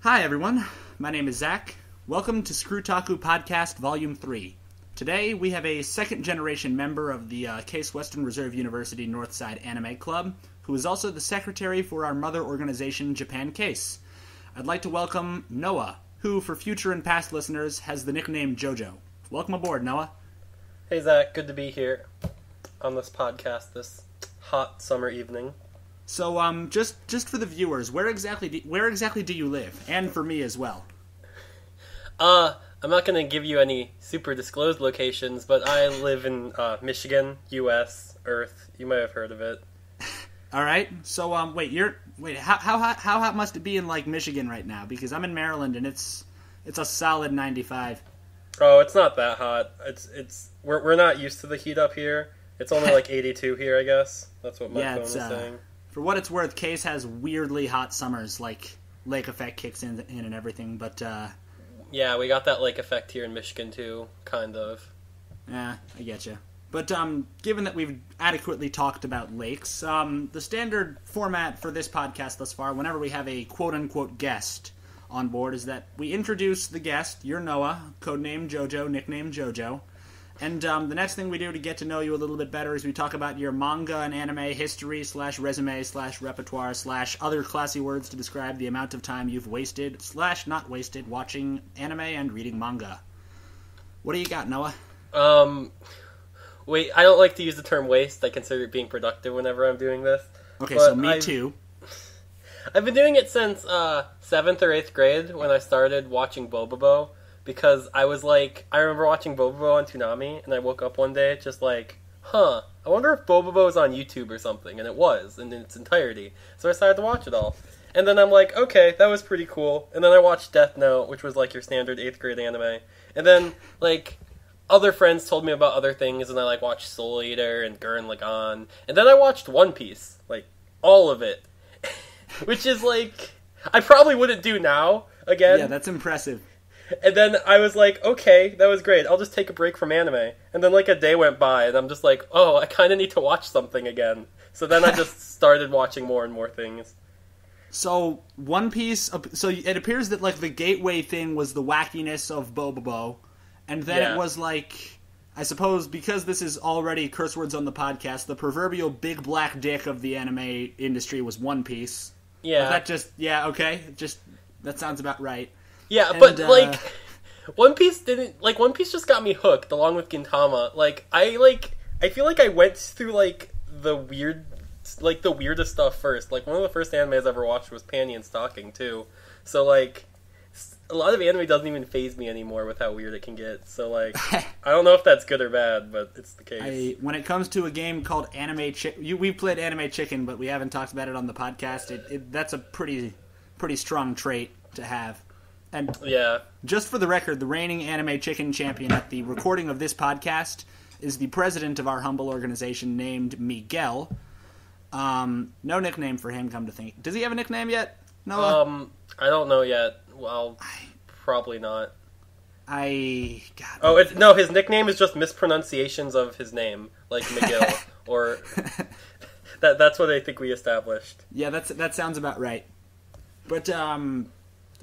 Hi everyone, my name is Zach. Welcome to sCWRUtalku Podcast Volume 3. Today we have a second-generation member of the Case Western Reserve University Northside Anime Club, who is also the secretary for our mother organization, JapanCase. I'd like to welcome Noah, who, for future and past listeners, has the nickname Jojo. Welcome aboard, Noah. Hey Zach, good to be here on this podcast this hot summer evening. So, just for the viewers, where exactly do you live? And for me as well. I'm not going to give you any super disclosed locations, but I live in Michigan, U.S., Earth. You might have heard of it. All right. So, how hot must it be in like Michigan right now? Because I'm in Maryland and it's a solid 95. Oh, it's not that hot. We're not used to the heat up here. It's only like 82 here, I guess. That's what my phone is saying. For what it's worth, Case has weirdly hot summers, like lake effect kicks in and everything, but yeah, we got that lake effect here in Michigan too, kind of. Yeah, I get you. But given that we've adequately talked about lakes, the standard format for this podcast thus far, whenever we have a quote-unquote guest on board, is that we introduce the guest. You're Noah, codename Jojo, nickname Jojo. And the next thing we do to get to know you a little bit better is we talk about your manga and anime history / resume / repertoire / other classy words to describe the amount of time you've wasted / not wasted watching anime and reading manga. What do you got, Noah? Wait, I don't like to use the term waste. I consider it being productive whenever I'm doing this. Okay, so me too. I've been doing it since 7th or 8th grade when I started watching Bobobo. Because I remember watching Bobobo on Toonami, and I woke up one day just like, I wonder if Bobobo is on YouTube or something, and it was, in its entirety. So I decided to watch it all. And then I'm like, okay, that was pretty cool. And then I watched Death Note, which was like your standard 8th grade anime. And then, like, other friends told me about other things, and I, like, watched Soul Eater and Gurren Lagann. And then I watched One Piece, like, all of it. Which is, like, I probably wouldn't do now, again. Yeah, that's impressive. And then I was like, okay, that was great. I'll just take a break from anime. And then like a day went by, and I'm just like, oh, I kind of need to watch something again. So then I just started watching more and more things. So One Piece, so it appears that like the gateway thing was the wackiness of Bobobo, and then it was like, I suppose because this is already curse words on the podcast, the proverbial big black dick of the anime industry was One Piece. Yeah. That sounds about right. Yeah, but, like, One Piece just got me hooked, along with Gintama. I feel like I went through, the weirdest stuff first. Like, one of the first animes I ever watched was Panty and Stocking, too. So, like, a lot of anime doesn't even faze me anymore with how weird it can get. So, like, I don't know if that's good or bad, but it's the case. When it comes to a game called Anime Chicken, we've played Anime Chicken, but we haven't talked about it on the podcast. That's a pretty strong trait to have. And yeah, just for the record, the reigning Anime Chicken champion at the recording of this podcast is the president of our humble organization named Miguel. No nickname for him, come to think. Does he have a nickname yet, Noah? I don't know yet. Well, probably not. His nickname is just mispronunciations of his name, like Miguel, or that's what I think we established. Yeah, that sounds about right. But,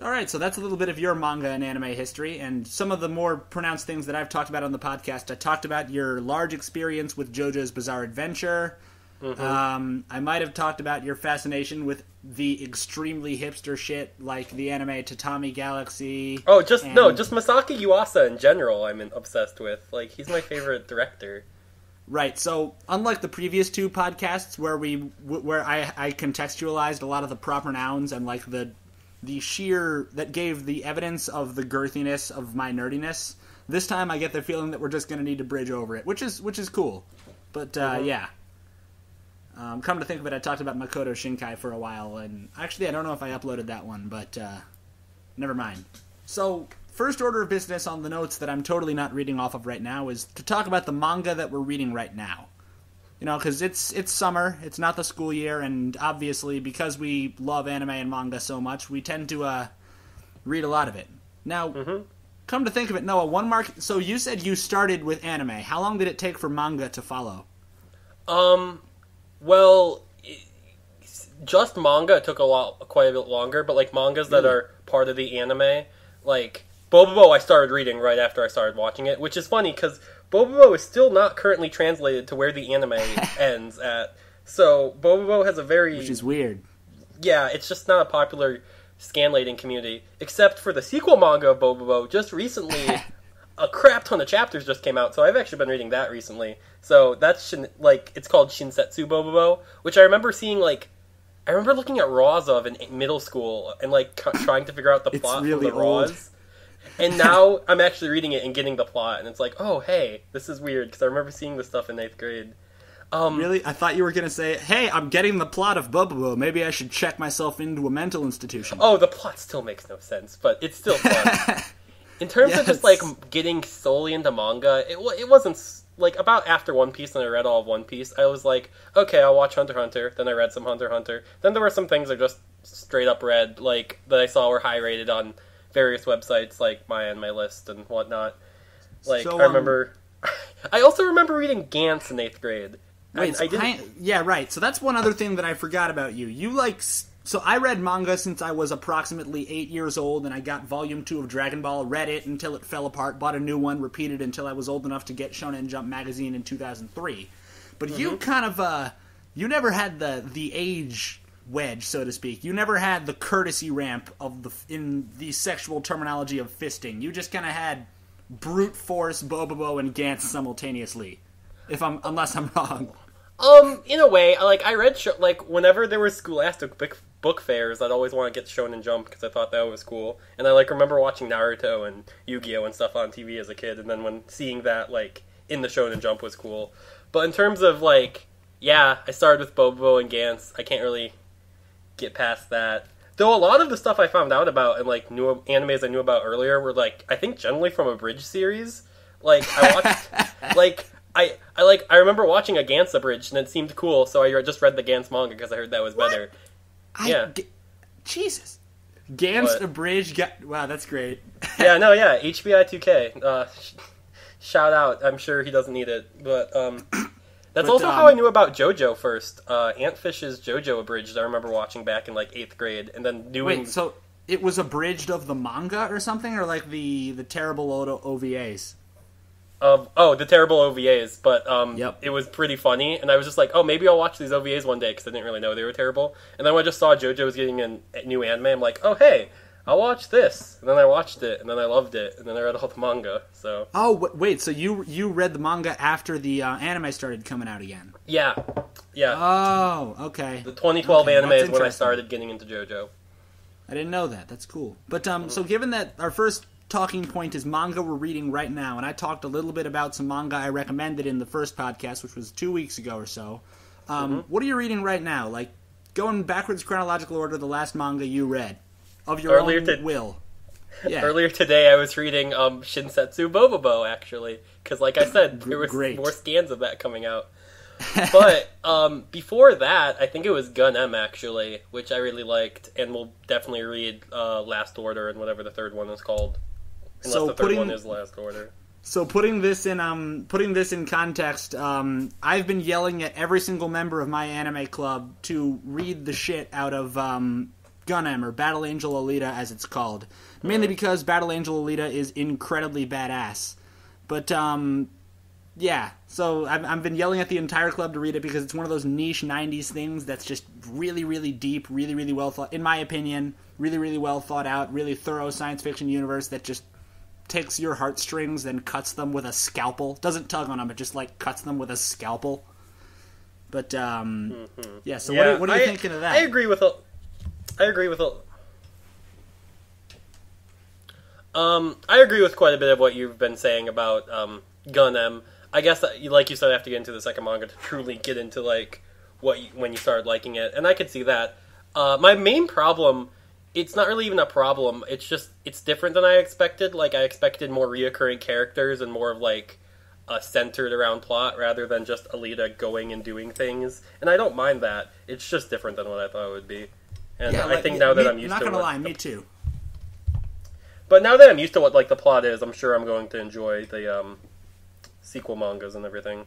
alright, so that's a little bit of your manga and anime history, and some of the more pronounced things that I've talked about on the podcast. I talked about your large experience with JoJo's Bizarre Adventure. Mm-hmm. I might have talked about your fascination with the extremely hipster shit, like the anime Tatami Galaxy. Oh, just Masaki Yuasa in general I'm obsessed with. Like, he's my favorite director. Right, so unlike the previous two podcasts where I contextualized a lot of the proper nouns and like the sheer that gave the evidence of the girthiness of my nerdiness, this time I get the feeling that we're just going to need to bridge over it, which is cool. But yeah, come to think of it, I talked about Makoto Shinkai for a while, and actually I don't know if I uploaded that one, but never mind. So first order of business on the notes that I'm totally not reading off of right now is to talk about the manga that we're reading right now. You know, because it's summer, it's not the school year, and obviously because we love anime and manga so much, we tend to read a lot of it. Now, come to think of it, Noah, so you said you started with anime. How long did it take for manga to follow? Well, just manga took quite a bit longer, but like mangas that are part of the anime, like Bobobo I started reading right after I started watching it, which is funny because Bobobo is still not currently translated to where the anime ends at. So Bobobo has a which is weird. Yeah, it's just not a popular scanlating community, except for the sequel manga of Bobobo. Just recently, a crap ton of chapters just came out, so I've actually been reading that recently. So that's it's called Shinsetsu Bobobo, which I remember seeing I remember looking at Raws of in middle school and trying to figure out the plot really for the Raws. And now I'm actually reading it and getting the plot, and it's like, oh hey, this is weird because I remember seeing this stuff in 8th grade. Really? I thought you were going to say, hey, I'm getting the plot of Bobobo. Maybe I should check myself into a mental institution. Oh, the plot still makes no sense, but it's still fun. In terms of just, getting solely into manga, it wasn't, about after One Piece and I read all of One Piece, I was like, okay, I'll watch Hunter x Hunter. Then I read some Hunter x Hunter. Then there were some things I just straight up read, that I saw were high rated on various websites, like My and My List and whatnot. I remember... I also remember reading Gantz in 8th grade. Wait, yeah, right. So that's one other thing that I forgot about you. So I read manga since I was approximately 8 years old, and I got Volume 2 of Dragon Ball, read it until it fell apart, bought a new one, repeated until I was old enough to get Shonen Jump magazine in 2003. But you kind of, you never had the age wedge, so to speak. You never had the courtesy ramp in the sexual terminology of fisting. You just kind of had brute force, Bobobo, and Gantz simultaneously. Unless I'm wrong. In a way, I read, whenever there were Scholastic book fairs, I'd always want to get Shonen Jump because I thought that was cool. And I, remember watching Naruto and Yu-Gi-Oh! And stuff on TV as a kid, and then when seeing that, in the Shonen Jump was cool. But in terms of, I started with Bobobo and Gantz. I can't really get past that. Though a lot of the stuff I found out about and, new animes I knew about earlier were, I think generally from Abridged series. I watched, I remember watching a Gantz abridged, and it seemed cool, so I just read the Gantz manga because I heard that was better. Jesus. Gantz abridged, wow, that's great. HBI 2K. Shout out, I'm sure he doesn't need it, but, that's also how I knew about Jojo first. Antfish's Jojo abridged, I remember watching back in, 8th grade, and then doing... Wait, so it was abridged of the manga or something, or, the terrible OVAs? The terrible OVAs, but yep. It was pretty funny, and I was just like, oh, maybe I'll watch these OVAs one day, because I didn't really know they were terrible. And then when I just saw JoJo was getting a new anime, I'm like, oh, hey, I'll watch this. And then I watched it, and then I loved it, and then I read all the manga, so... Oh, wait, so you read the manga after the anime started coming out again? Yeah. Oh, okay. The 2012 anime is when I started getting into JoJo. I didn't know that. That's cool. But, so given that our first talking point is manga we're reading right now, and I talked a little bit about some manga I recommended in the first podcast, which was 2 weeks ago or so. What are you reading right now? Going backwards chronological order, the last manga you read of your own will. Yeah. Earlier today, I was reading Shinsetsu Bobobo, actually, because, like I said, there was more scans of that coming out. But before that, I think it was Gun M, actually, which I really liked, and we'll definitely read Last Order and whatever the third one is called. Unless the third one is Last Order. So putting this in context, I've been yelling at every single member of my anime club to read the shit out of Gun M, or Battle Angel Alita as it's called. Mainly because Battle Angel Alita is incredibly badass. But yeah, so I've been yelling at the entire club to read it because it's one of those niche 90s things that's just really, really deep, really, really well thought, in my opinion, really, really well thought out, really thorough science fiction universe that just takes your heartstrings and cuts them with a scalpel. Doesn't tug on them, it just cuts them with a scalpel. But yeah, so what are you thinking of that? I agree with quite a bit of what you've been saying about Gun M. I guess, like you said, I have to get into the second manga to truly get into when you started liking it, and I could see that. My main problem, it's not really even a problem. It's just it's different than I expected. I expected more reoccurring characters and more of a centered around plot rather than just Alita going and doing things. And I don't mind that. It's just different than what I thought it would be. And I think now that I'm used to it... Not gonna lie, me too. But now that I'm used to what the plot is, I'm sure I'm going to enjoy the sequel mangas and everything.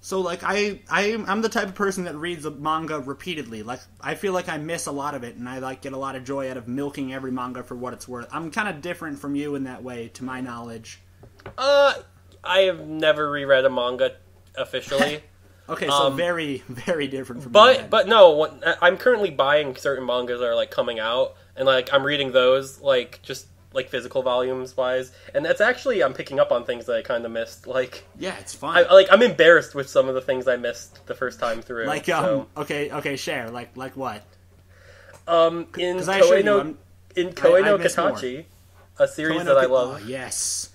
So, like, I'm the type of person that reads a manga repeatedly. Like, I feel like I miss a lot of it, and I, like, get a lot of joy out of milking every manga for what it's worth. I'm kind of different from you in that way, to my knowledge. I have never reread a manga officially. Okay, so very, very different from you. But no, I'm currently buying certain mangas that are, like, coming out, and, like, I'm reading those, like, just... like physical volumes wise, and that's actually I'm picking up on things that I kind of missed. Like, yeah, it's fun. I'm embarrassed with some of the things I missed the first time through. Like, okay, share. Like what? In Koe no Katachi, a series that I love. Oh, yes.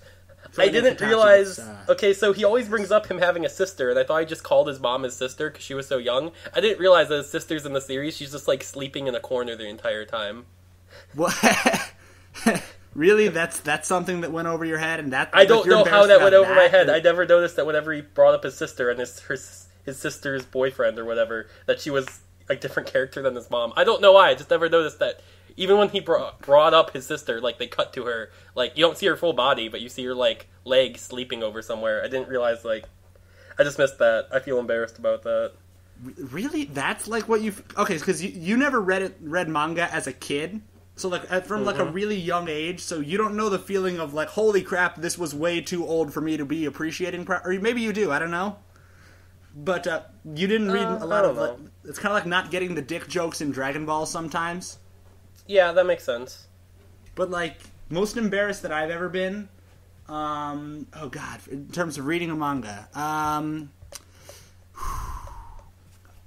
I didn't realize. Okay, so he always brings up him having a sister, and I thought I just called his mom his sister because she was so young. I didn't realize that his sister's in the series. She's just like sleeping in a corner the entire time. What? Really? That's something that went over your head, and that I don't know how that went over my head. I never noticed that whenever he brought up his sister and his sister's boyfriend or whatever, that she was a different character than his mom. I don't know why. I just never noticed that. Even when he brought up his sister, like they cut to her, like you don't see her full body, but you see her like leg sleeping over somewhere. I didn't realize I just missed that. I feel embarrassed about that. Really? That's like what you? Okay, because you never read manga as a kid. So, like, from, like, a really young age, so you don't know the feeling of, like, holy crap, this was way too old for me to be appreciating, or maybe you do, I don't know. But, you didn't read a lot of, like, it's kind of like not getting the dick jokes in Dragon Ball sometimes. Yeah, that makes sense. But, like, most embarrassed that I've ever been, oh god, in terms of reading a manga,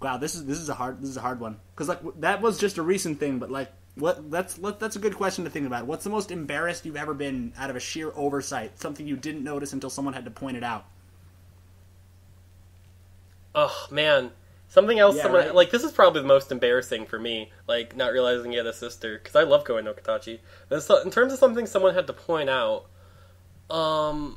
wow, this is a hard one. Because, like, that was just a recent thing, but, like, that's a good question to think about. What's the most embarrassed you've ever been out of a sheer oversight? Something you didn't notice until someone had to point it out. Oh man, something else. Yeah, right? Like this is probably the most embarrassing for me. Like not realizing he had a sister because I love Koe no Katachi. But in terms of something someone had to point out, I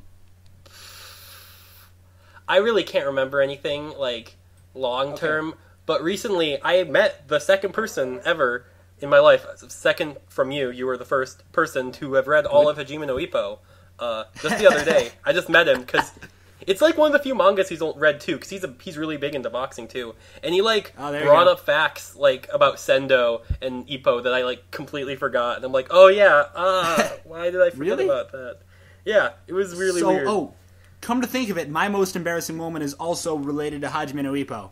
really can't remember anything like long term. Okay. But recently, I met the second person ever in my life. Second from you. You were the first person to have read all of Hajime no Ippo. Just the other day. I just met him because it's like one of the few mangas he's read too, because he's really big into boxing too. And he brought up facts like about Sendo and Ippo that I like completely forgot. And I'm like, oh yeah, why did I forget about that? Yeah, it was really weird. Oh, come to think of it, my most embarrassing moment is also related to Hajime no Ippo.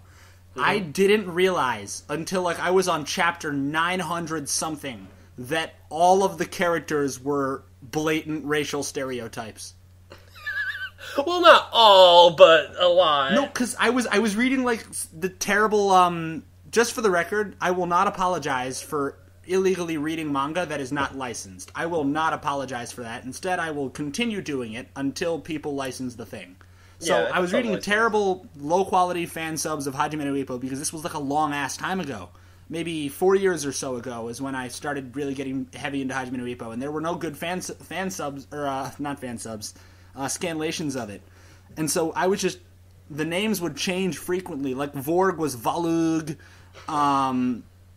I didn't realize until I was on chapter 900 something that all of the characters were blatant racial stereotypes. Well, not all, but a lot. No, because I was reading the terrible. Just for the record, I will not apologize for illegally reading manga that is not licensed. I will not apologize for that. Instead, I will continue doing it until people license the thing. So I was reading terrible, low-quality fan subs of Hajime no Ippo because this was a long-ass time ago. Maybe 4 years or so ago is when I started really getting heavy into Hajime no Ippo, and there were no good fan subs, or not fan subs, scanlations of it. And so I was just... The names would change frequently. Like, Vorg was Valug,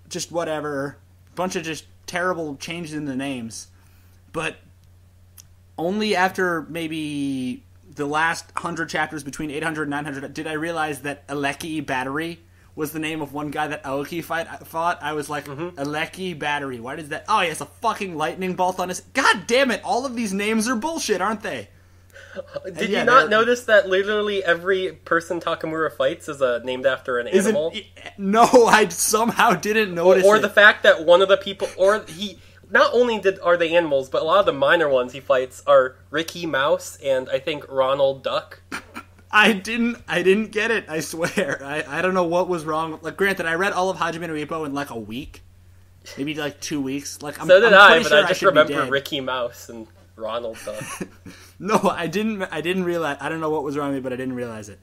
just whatever. Bunch of just terrible changes in the names. But only after maybe... the last 100 chapters between 800 and 900, did I realize that Aleki Battery was the name of one guy that Aoki fought. I was like, Aleki Battery. Why does that... Oh, he has a fucking lightning bolt on his... God damn it, all of these names are bullshit, aren't they? Did you not notice that literally every person Takamura fights is named after an animal? No, I somehow didn't notice Or the fact that one of the people... Or he... Not only are they animals, but a lot of the minor ones he fights are Ricky Mouse and I think Ronald Duck. I didn't get it, I swear. I don't know what was wrong. Like, granted, I read all of Hajime no Ippo in a week. Maybe 2 weeks. So did I, but I just remember Ricky Mouse and Ronald Duck. No, I didn't realize. I don't know what was wrong with me, but I didn't realize it.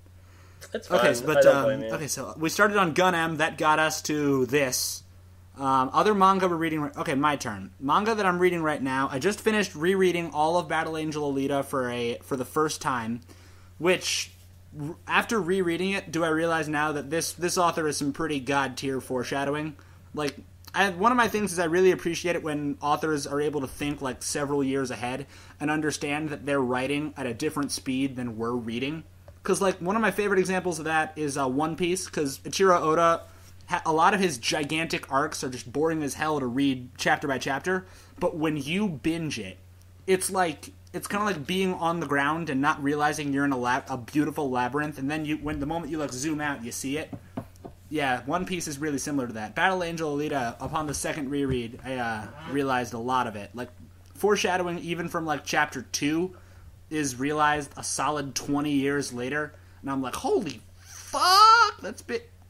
It's fine. Okay, but okay, so we started on Gun M. That got us to this. Other manga we're reading... Okay, my turn. Manga that I'm reading right now, I just finished rereading all of Battle Angel Alita for the first time, which, after rereading it, do I realize now that this author is some pretty god-tier foreshadowing. One of my things is I really appreciate it when authors are able to think, several years ahead and understand that they're writing at a different speed than we're reading. Because, like, one of my favorite examples of that is One Piece, because Ichiro Oda, a lot of his gigantic arcs are just boring as hell to read chapter by chapter, but when you binge it, it's kind of like being on the ground and not realizing you're in a beautiful labyrinth, and then when the moment you, like, zoom out, you see it. Yeah, One Piece is really similar to that. Battle Angel Alita, upon the second reread, I realized a lot of it. Like, foreshadowing even from, like, chapter 2 is realized a solid 20 years later, and I'm like, holy fuck, that's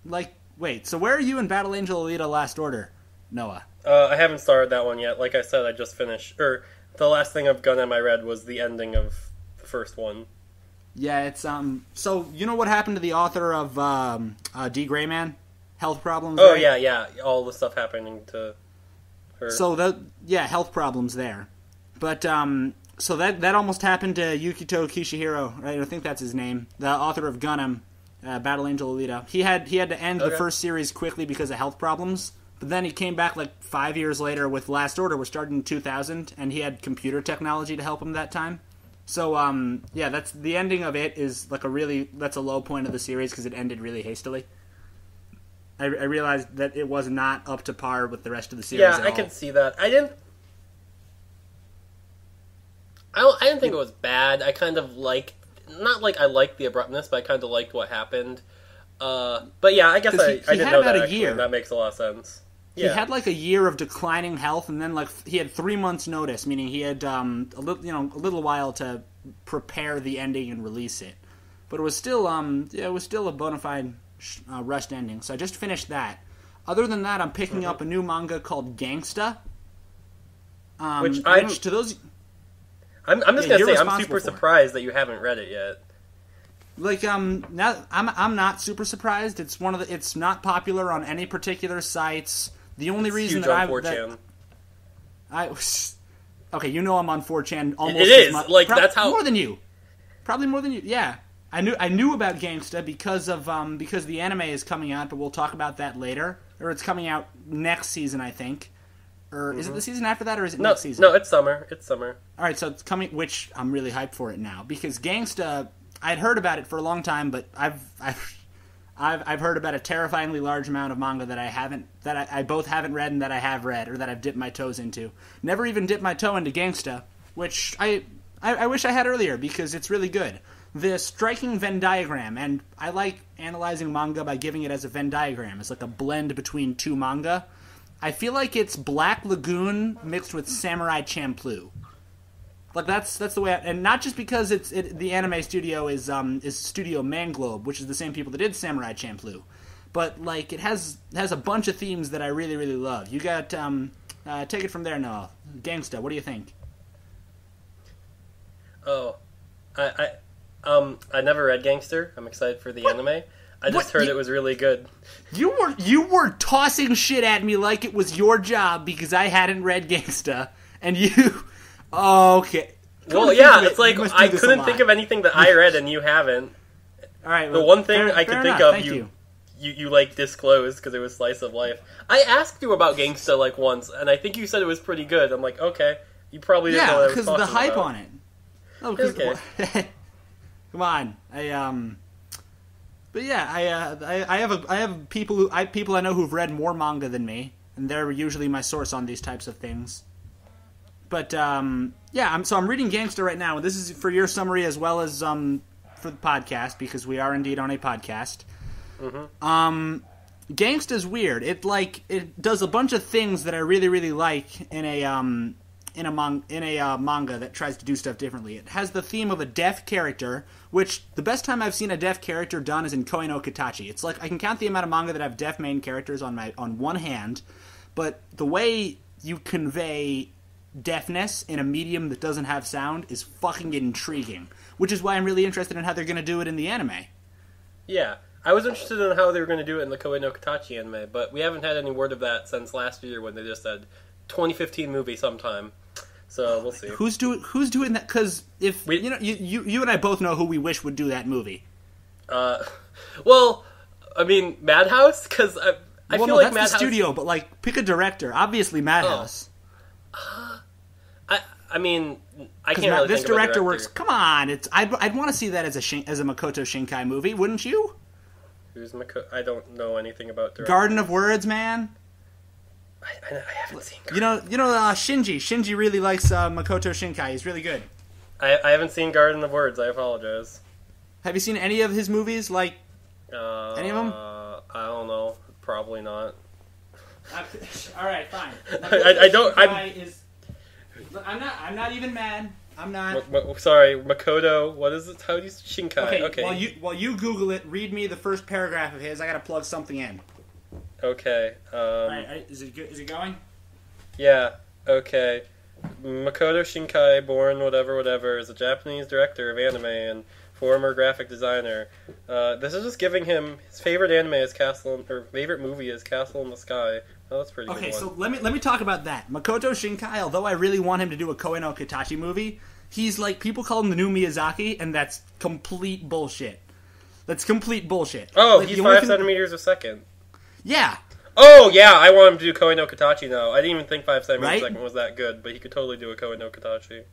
like, wait, so where are you in Battle Angel Alita Last Order, Noah? I haven't started that one yet. Like I said, I just finished, the last thing of Gundam I read was the ending of the first one. Yeah, it's, so, you know what happened to the author of, D. Gray Man? Health problems, Oh, right? yeah, all the stuff happening to her. So, health problems there. But, so that almost happened to Yukito Kishihiro, right? I think that's his name. The author of Gundam, Battle Angel Alita. He had to end the first series quickly because of health problems. But then he came back like 5 years later with Last Order, which started in 2000, and he had computer technology to help him that time. So, that's the ending of it is like that's a low point of the series because it ended really hastily. I realized that it was not up to par with the rest of the series. Yeah, I can see that. I didn't think it was bad. I kind of not like I liked the abruptness, but I kind of liked what happened. But yeah, I guess I didn't know that actually. That makes a lot of sense. Yeah. He had like a year of declining health, and then like he had 3 months notice, meaning he had a little while to prepare the ending and release it. But it was still a bona fide rushed ending. So I just finished that. Other than that, I'm picking up a new manga called Gangsta. Which to those. I'm just gonna say I'm super surprised that you haven't read it yet. Like now I'm not super surprised. It's not popular on any particular sites. The only reason huge that on 4chan. Okay, you know I'm on 4chan almost. It is like that's how more than you. Probably more than you. Yeah, I knew about Gangsta because the anime is coming out, but we'll talk about that later. Or it's coming out next season, I think. Or is it the season after that, or is it next season? No, it's summer. It's summer. All right, so it's coming, which I'm really hyped for it now because Gangsta. I'd heard about it for a long time, but I've heard about a terrifyingly large amount of manga that I both haven't read and that I have read or that I've dipped my toes into. Never even dipped my toe into Gangsta, which I wish I had earlier because it's really good. The striking Venn diagram, and I like analyzing manga by giving it as a Venn diagram. It's like a blend between two manga. I feel like it's Black Lagoon mixed with Samurai Champloo. Like that's the way, and not just because the anime studio is Studio Manglobe, which is the same people that did Samurai Champloo, but like it has a bunch of themes that I really really love. You got take it from there, Noah. Gangsta, what do you think? Oh, I never read Gangster. I'm excited for the anime. I just heard it was really good. You were tossing shit at me like it was your job because I hadn't read Gangsta, and you. Oh, okay. Well, yeah, it's like I couldn't think of anything that I read and you haven't. All right. The one thing I could think of you like disclosed because it was slice of life. I asked you about Gangsta like once, and I think you said it was pretty good. I'm like, okay, you probably didn't know what I was talking about. Yeah, because the hype on it. Oh, okay. Come on, But yeah, I have people I know who've read more manga than me, and they're usually my source on these types of things. But I'm reading Gangsta right now, and this is for your summary as well as for the podcast because we are indeed on a podcast. Mm-hmm. Gangsta's weird. It does a bunch of things that I really really like in a manga that tries to do stuff differently. It has the theme of a deaf character, which the best time I've seen a deaf character done is in Koi no Katachi. It's like I can count the amount of manga that have deaf main characters on one hand, but the way you convey deafness in a medium that doesn't have sound is fucking intriguing, which is why I'm really interested in how they're going to do it in the anime. Yeah, I was interested in how they were going to do it in the Koei no Katachi anime, but we haven't had any word of that since last year when they just said 2015 movie sometime. So we'll see. Who's doing that? Because if you and I both know who we wish would do that movie. Well, I mean Madhouse, because I feel like that's Madhouse... the studio, but like pick a director. Obviously Madhouse. I mean, I can't really this think of a director works. Come on, I'd want to see that as a Makoto Shinkai movie, wouldn't you? Who's Makoto? I don't know anything about directors. Garden of Words, man. I haven't seen. Shinji. Shinji really likes Makoto Shinkai. He's really good. I haven't seen Garden of Words. I apologize. Have you seen any of his movies? Like any of them? I don't know. Probably not. All right, fine. I don't. I'm not even mad. I'm not. Sorry, Makoto. What is it? How do you Shinkai? Okay. While you Google it, read me the first paragraph of his. I gotta plug something in. Okay. Right, is it going? Yeah. Okay. Makoto Shinkai, born whatever, is a Japanese director of anime and former graphic designer. This is just giving him his favorite anime is favorite movie is Castle in the Sky. Oh, that's pretty good. Okay, so let me talk about that. Makoto Shinkai, although I really want him to do a Koe no Katachi movie, he's like, people call him the new Miyazaki, and that's complete bullshit. That's complete bullshit. Oh, like, he's 5 centimeters a second. Yeah. Oh, yeah, I want him to do Koe no Katachi now. I didn't even think 5 centimeters a second was that good, but he could totally do a Koe no Katachi.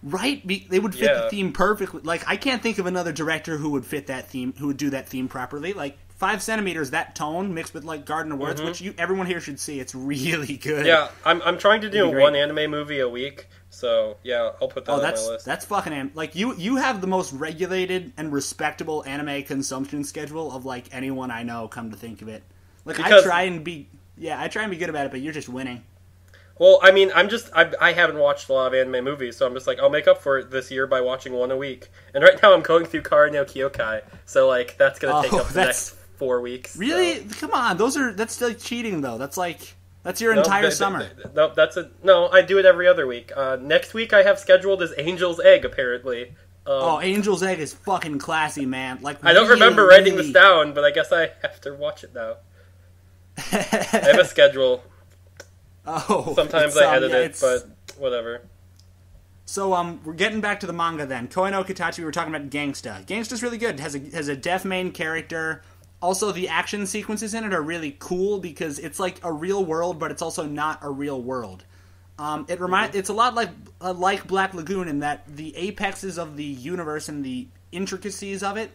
Right? They would fit the theme perfectly. Like, I can't think of another director who would fit that theme, who would do that theme properly. Like, 5 centimeters, that tone, mixed with, like, Garden of Words, which everyone here should see. It's really good. Yeah, I'm trying to do one anime movie a week, so, yeah, I'll put that on my list. That's fucking... Like, you have the most regulated and respectable anime consumption schedule of, like, anyone I know, come to think of it. Like, I try and be good about it, but you're just winning. Well, I mean, I haven't watched a lot of anime movies, so I'm just like, I'll make up for it this year by watching one a week. And right now I'm going through Kara no Kyokai, so, like, that's going to take up the next 4 weeks. Really? So. Come on, that's like cheating, though. That's your entire summer. No, I do it every other week. Next week I have scheduled as Angel's Egg, apparently. Angel's Egg is fucking classy, man. Like, I don't remember writing this down, but I guess I have to watch it now. I have a schedule. Sometimes I edit it, but whatever. So, we're getting back to the manga then. Koe no Katachi, we were talking about Gangsta. Gangsta's really good. It has a deaf main character. Also, the action sequences in it are really cool because it's like a real world, but it's also not a real world. It's a lot like Black Lagoon in that the apexes of the universe and the intricacies of it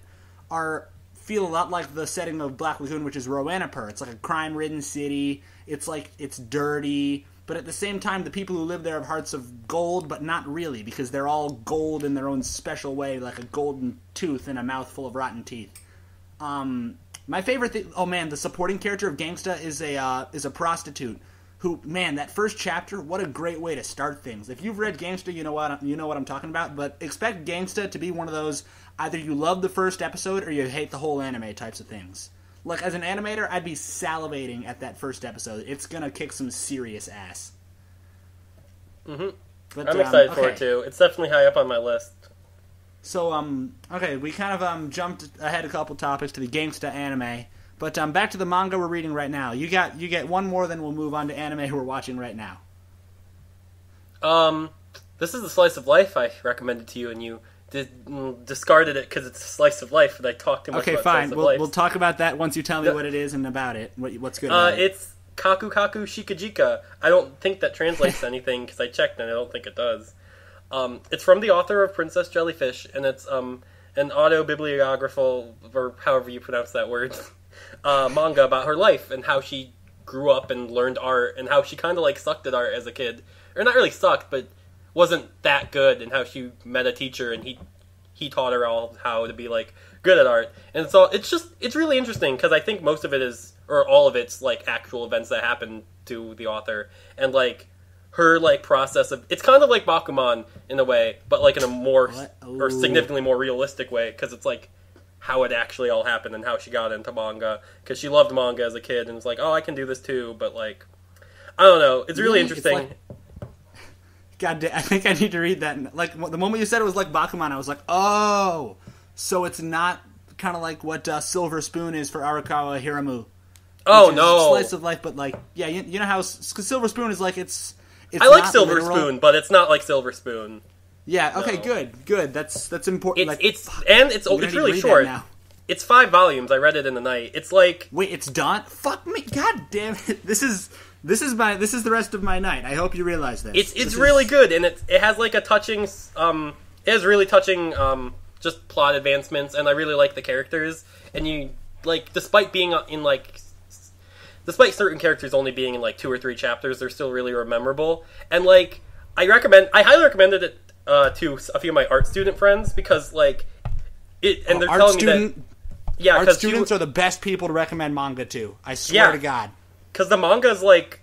feel a lot like the setting of Black Lagoon, which is Roanapur. It's like a crime-ridden city. It's dirty, but at the same time, the people who live there have hearts of gold, but not really, because they're all gold in their own special way, like a golden tooth and a mouth full of rotten teeth. My favorite thing... Oh, man, the supporting character of Gangsta is a prostitute who, man, that first chapter, what a great way to start things. If you've read Gangsta, you know what I'm talking about, but expect Gangsta to be one of those, either you love the first episode or you hate the whole anime types of things. Like, as an animator, I'd be salivating at that first episode. It's gonna kick some serious ass. Mm-hmm. But, I'm excited for it, too. It's definitely high up on my list. So, okay, we kind of jumped ahead a couple topics to the Gangsta anime. But back to the manga we're reading right now. You get one more, then we'll move on to anime we're watching right now. This is the slice of life I recommended to you, and you discarded it because it's a slice of life, and I talked too much about fine. Slice of life. We'll talk about that once you tell me what it is and about it. What's good about it. It's Kaku Kaku Shikajika. I don't think that translates to anything because I checked and I don't think it does. It's from the author of Princess Jellyfish, and it's an autobibliographical, or however you pronounce that word, manga about her life and how she grew up and learned art and how she kind of like sucked at art as a kid. Or not really sucked, but wasn't that good, and how she met a teacher and he taught her all how to be like good at art. And so it's really interesting because I think most of it is, or all of it's like actual events that happened to the author, and like her like process of, it's kind of like Bakuman in a way, but like in a more or significantly more realistic way, because it's like how it actually all happened and how she got into manga, because she loved manga as a kid and was like, oh, I can do this too, but like, I don't know, it's really interesting. God damn, I think I need to read that. Like, the moment you said it was like Bakuman, I was like, oh, so it's not kind of like what Silver Spoon is for Arakawa Hiramu. Oh, no. Slice of life, but like, yeah, you know how Silver Spoon is like, it's I like Silver Spoon, but it's not like Silver Spoon. Yeah, okay, no. Good. That's important. It's really short. It's 5 volumes. I read it in a night. It's like... Wait, it's done? Fuck me. God damn it. This is This is the rest of my night. I hope you realize this. It's really good, and it has like a touching it has really touching just plot advancements, and I really like the characters. And you like, despite certain characters only being in like 2 or 3 chapters, they're still really memorable. And like, I highly recommended it to a few of my art student friends because like it, and they're telling me that art students are the best people to recommend manga to. I swear to God. Because the manga is like,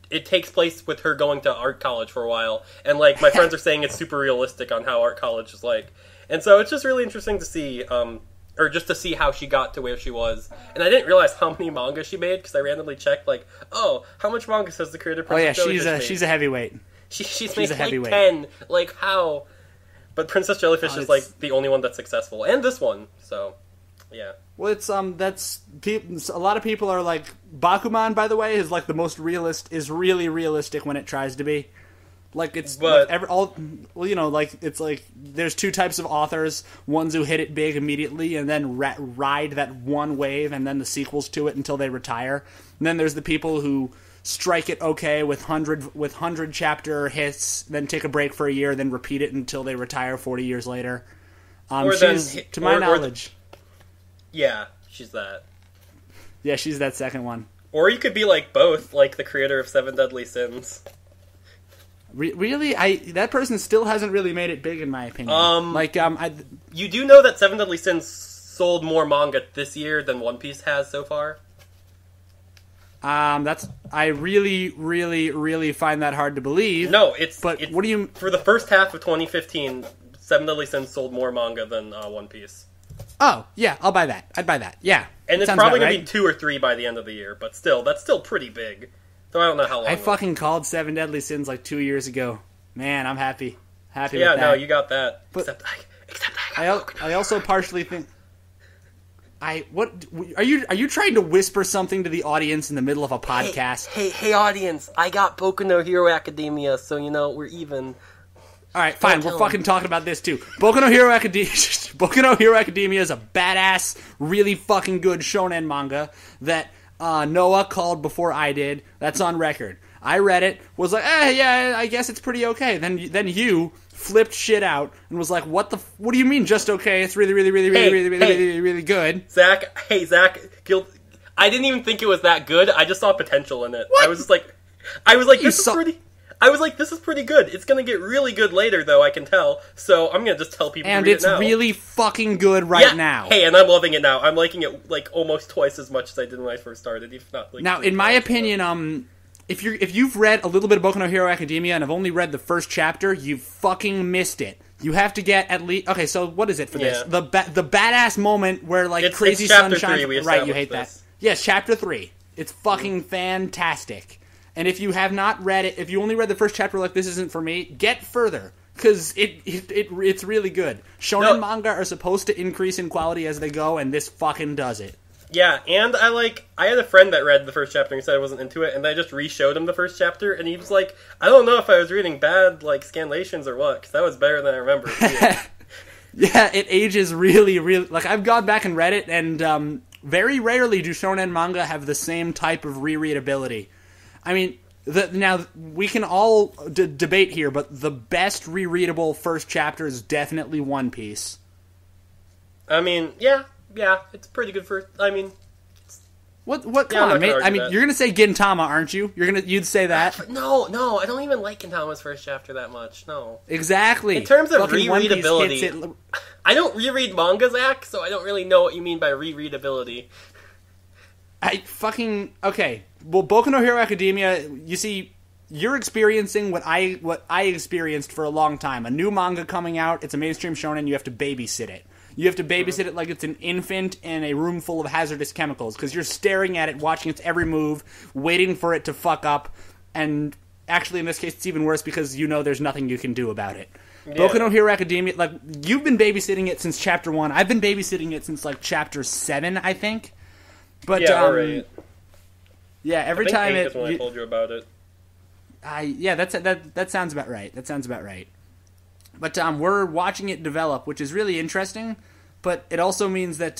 it takes place with her going to art college for a while, and like my friends are saying it's super realistic on how art college is like, and so it's just really interesting to see, or just to see how she got to where she was. And I didn't realize how many manga she made because I randomly checked like, oh, how much manga has the creator? Princess Jellyfish made? She's a heavyweight. She's made like 10. Like how? But Princess Jellyfish is like the only one that's successful, and this one. So, yeah. Well, it's a lot of people are like, Bakuman, by the way, is like the most really realistic when it tries to be. Like it's it's like there's 2 types of authors, ones who hit it big immediately and then ride that one wave and then the sequels to it until they retire. And then there's the people who strike it okay with 100 chapter hits, then take a break for a year, then repeat it until they retire 40 years later. To my knowledge. Yeah, she's that. Yeah, she's that second one. Or you could be like both, like the creator of 7 Deadly Sins. Really? That person still hasn't really made it big in my opinion. You do know that 7 Deadly Sins sold more manga this year than One Piece has so far? I really, really, really find that hard to believe. No, what do you... For the first half of 2015, 7 Deadly Sins sold more manga than One Piece. Oh, yeah, I'll buy that. I'd buy that, yeah. And it's probably going to be 2 or 3 by the end of the year, but still, that's still pretty big. Though I don't know how long. I fucking called 7 Deadly Sins like 2 years ago. Man, I'm happy. With that. Yeah, no, you got that. But except I got I also partially think... Are you trying to whisper something to the audience in the middle of a podcast? Hey, audience! I got Boku no Hero Academia, so we're even. All right, fine. We're fucking talking about this too. Boku no Hero Academia. Boku no Hero Academia is a badass, really fucking good shonen manga that Noah called before I did. That's on record. I read it, was like, yeah, I guess it's pretty okay. Then you flipped shit out and was like, what do you mean just okay? It's really, really, really, really, really, really, really, really good. Zach, I didn't even think it was that good. I just saw potential in it. What? I was like, this is pretty good. It's gonna get really good later, though, I can tell. So I'm gonna just tell people and to read it now. And it's really fucking good right now. Hey, and I'm loving it now. I'm liking it, like, almost twice as much as I did when I first started, if not, like... Now, in my opinion, if you've read a little bit of Boku no Hero Academia and have only read the first chapter, you've fucking missed it. You have to get at least... Okay, so what is it for this? The badass moment where, like, it's crazy sunshine... Right, you hate this. that. Yes, chapter 3. It's fucking fantastic. And if you have not read it, if you only read the first chapter like this isn't for me, get further. Because it's really good. Shonen manga are supposed to increase in quality as they go, and this fucking does it. Yeah, and I had a friend that read the first chapter and said I wasn't into it, and I just re-showed him the first chapter, and he was like, I don't know if I was reading bad, like, scanlations or what, because that was better than I remember. Yeah, it ages really, really... Like, I've gone back and read it, and very rarely do shonen manga have the same type of rereadability. I mean, now, we can all debate here, but the best rereadable first chapter is definitely One Piece. I mean, yeah, it's pretty good for... I mean... What? Come on, mate. I mean, you're gonna say Gintama, aren't you? You'd say that. No, I don't even like Gintama's first chapter that much. No. Exactly. In terms of rereadability, I don't reread manga, Zach, so I don't really know what you mean by rereadability. Okay. Well, Boku no Hero Academia, you see, you're experiencing what I experienced for a long time. A new manga coming out, it's a mainstream shonen, you have to babysit it. You have to babysit it like it's an infant in a room full of hazardous chemicals, because you're staring at it, watching its every move, waiting for it to fuck up, and actually in this case it's even worse because you know there's nothing you can do about it. Yeah. Boku no Hero Academia, like, you've been babysitting it since chapter 1. I've been babysitting it since, like, chapter 7, I think. But, yeah, right. Yeah, every I think time 8 is when I told you about it. Yeah, that sounds about right. That sounds about right. But we're watching it develop, which is really interesting. But it also means that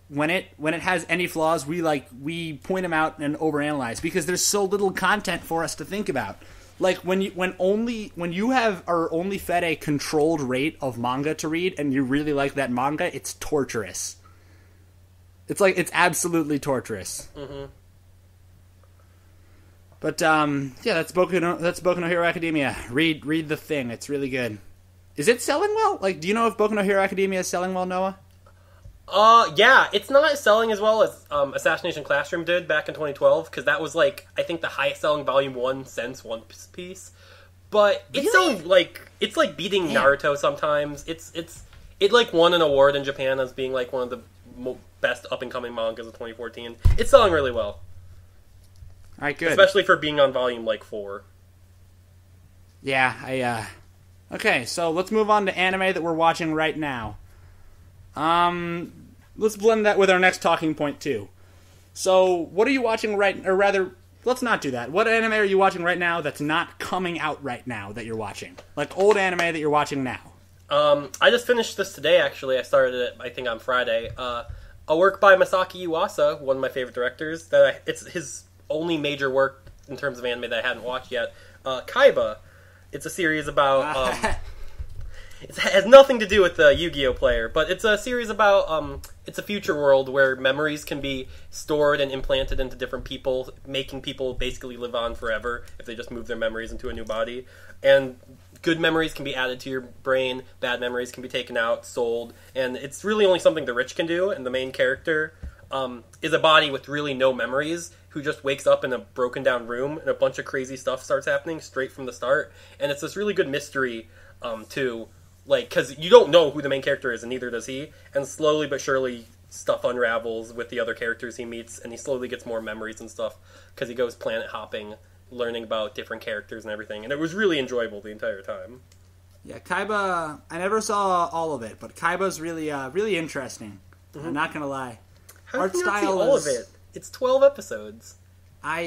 when it has any flaws, we point them out and overanalyze because there's so little content for us to think about. Like when you are only fed a controlled rate of manga to read and you really like that manga, it's torturous. It's absolutely torturous. Mm-hmm. But yeah, that's Boku no Hero Academia. Read the thing. It's really good. Is it selling well? Like, do you know if Boku no Hero Academia is selling well, Noah? Yeah, it's not selling as well as Assassination Classroom did back in 2012, because that was, like, I think the highest selling Volume 1 since One Piece. But it's really? still, like, it's like beating Naruto sometimes. It like won an award in Japan as being, like, one of the best up-and-coming mangas of 2014. It's selling really well. All right, good. Especially for being on Volume, like, 4. Yeah, Okay, so let's move on to anime that we're watching right now. Let's blend that with our next talking point, too. So, what are you watching or rather, let's not do that. What anime are you watching right now that's not coming out right now that you're watching? Like, old anime that you're watching now. I just finished this today, actually. I started it, I think, on Friday. A work by Masaki Yuasa, one of my favorite directors. It's his only major work in terms of anime that I hadn't watched yet. Kaiba. It's a series about... it has nothing to do with the Yu-Gi-Oh! Player, but it's a series about... it's a future world where memories can be stored and implanted into different people, making people basically live on forever if they just move their memories into a new body. And good memories can be added to your brain, bad memories can be taken out, sold, and it's really only something the rich can do, and the main character is a body with really no memories, who just wakes up in a broken down room and a bunch of crazy stuff starts happening straight from the start. And it's this really good mystery, too. Like, because you don't know who the main character is, and neither does he. And slowly but surely, stuff unravels with the other characters he meets, and he slowly gets more memories and stuff, because he goes planet hopping, learning about different characters and everything. And it was really enjoyable the entire time. Yeah, Kaiba, I never saw all of it, but Kaiba's really, really interesting. Mm-hmm. I'm not going to lie. How did you not see all of it? It's 12 episodes.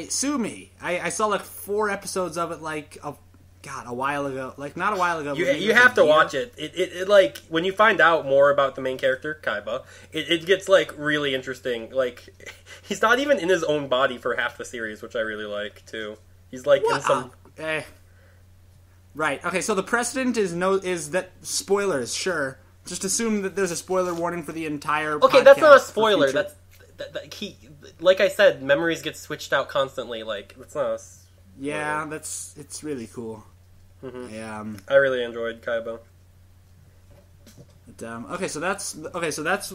Sue me. I saw like 4 episodes of it a while ago. Like, not a while ago. You have to watch it. It like, when you find out more about the main character, Kaiba, it gets, like, really interesting. Like, he's not even in his own body for half the series, which I really like, too. He's, like, in some... Right. Okay, so the precedent is that spoilers, sure. Just assume that there's a spoiler warning for the entire podcast. Okay, that's not a spoiler. That's... like I said, memories get switched out constantly. Like, it's not. Yeah, it's really cool. Mm-hmm. I really enjoyed Kaiba. Okay, so that's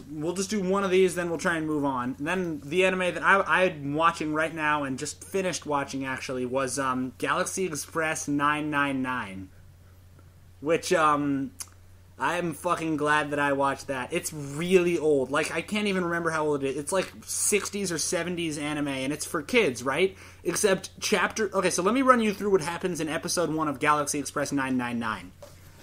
we'll just do one of these, then we'll try and move on. And then the anime that I'm watching right now and just finished watching actually was Galaxy Express 999, which I'm fucking glad that I watched that. It's really old. Like, I can't even remember how old it is. It's like 60s or 70s anime, and it's for kids, right? Except Okay, so let me run you through what happens in episode 1 of Galaxy Express 999.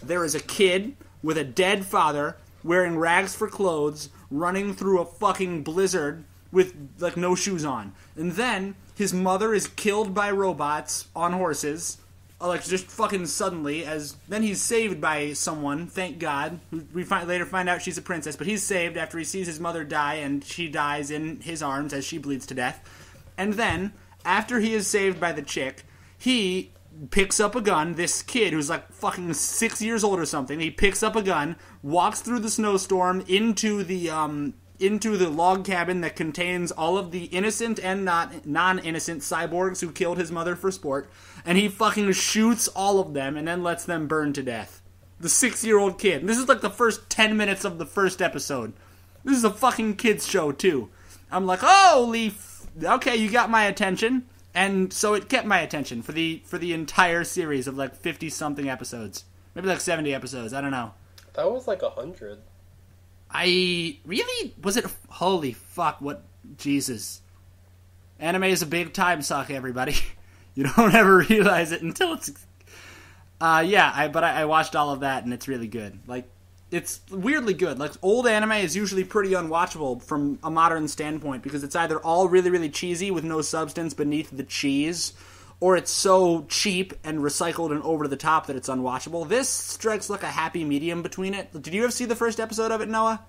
There is a kid with a dead father, wearing rags for clothes, running through a fucking blizzard with, like, no shoes on. And then his mother is killed by robots on horses, like, just fucking suddenly, then he's saved by someone, thank God. We later find out she's a princess, but he's saved after he sees his mother die, and she dies in his arms as she bleeds to death. And then, after he is saved by the chick, he picks up a gun, this kid who's like fucking 6 years old or something, he picks up a gun, walks through the snowstorm into the log cabin that contains all of the innocent and non-innocent cyborgs who killed his mother for sport, and he fucking shoots all of them and then lets them burn to death. The 6-year-old kid. And this is like the first 10 minutes of the first episode. This is a fucking kids show, too. I'm like, okay, you got my attention. And so it kept my attention for the entire series of like 50-something episodes. Maybe like 70 episodes, I don't know. That was like 100. Was it? Holy fuck, what, Jesus. Anime is a big time suck, everybody. You don't ever realize it until it's... I watched all of that, and it's really good. Like, it's weirdly good. Like, old anime is usually pretty unwatchable from a modern standpoint, because it's either all really, really cheesy with no substance beneath the cheese, or it's so cheap and recycled and over the top that it's unwatchable. This strikes like a happy medium between it. Did you ever see the first episode of it, Noah?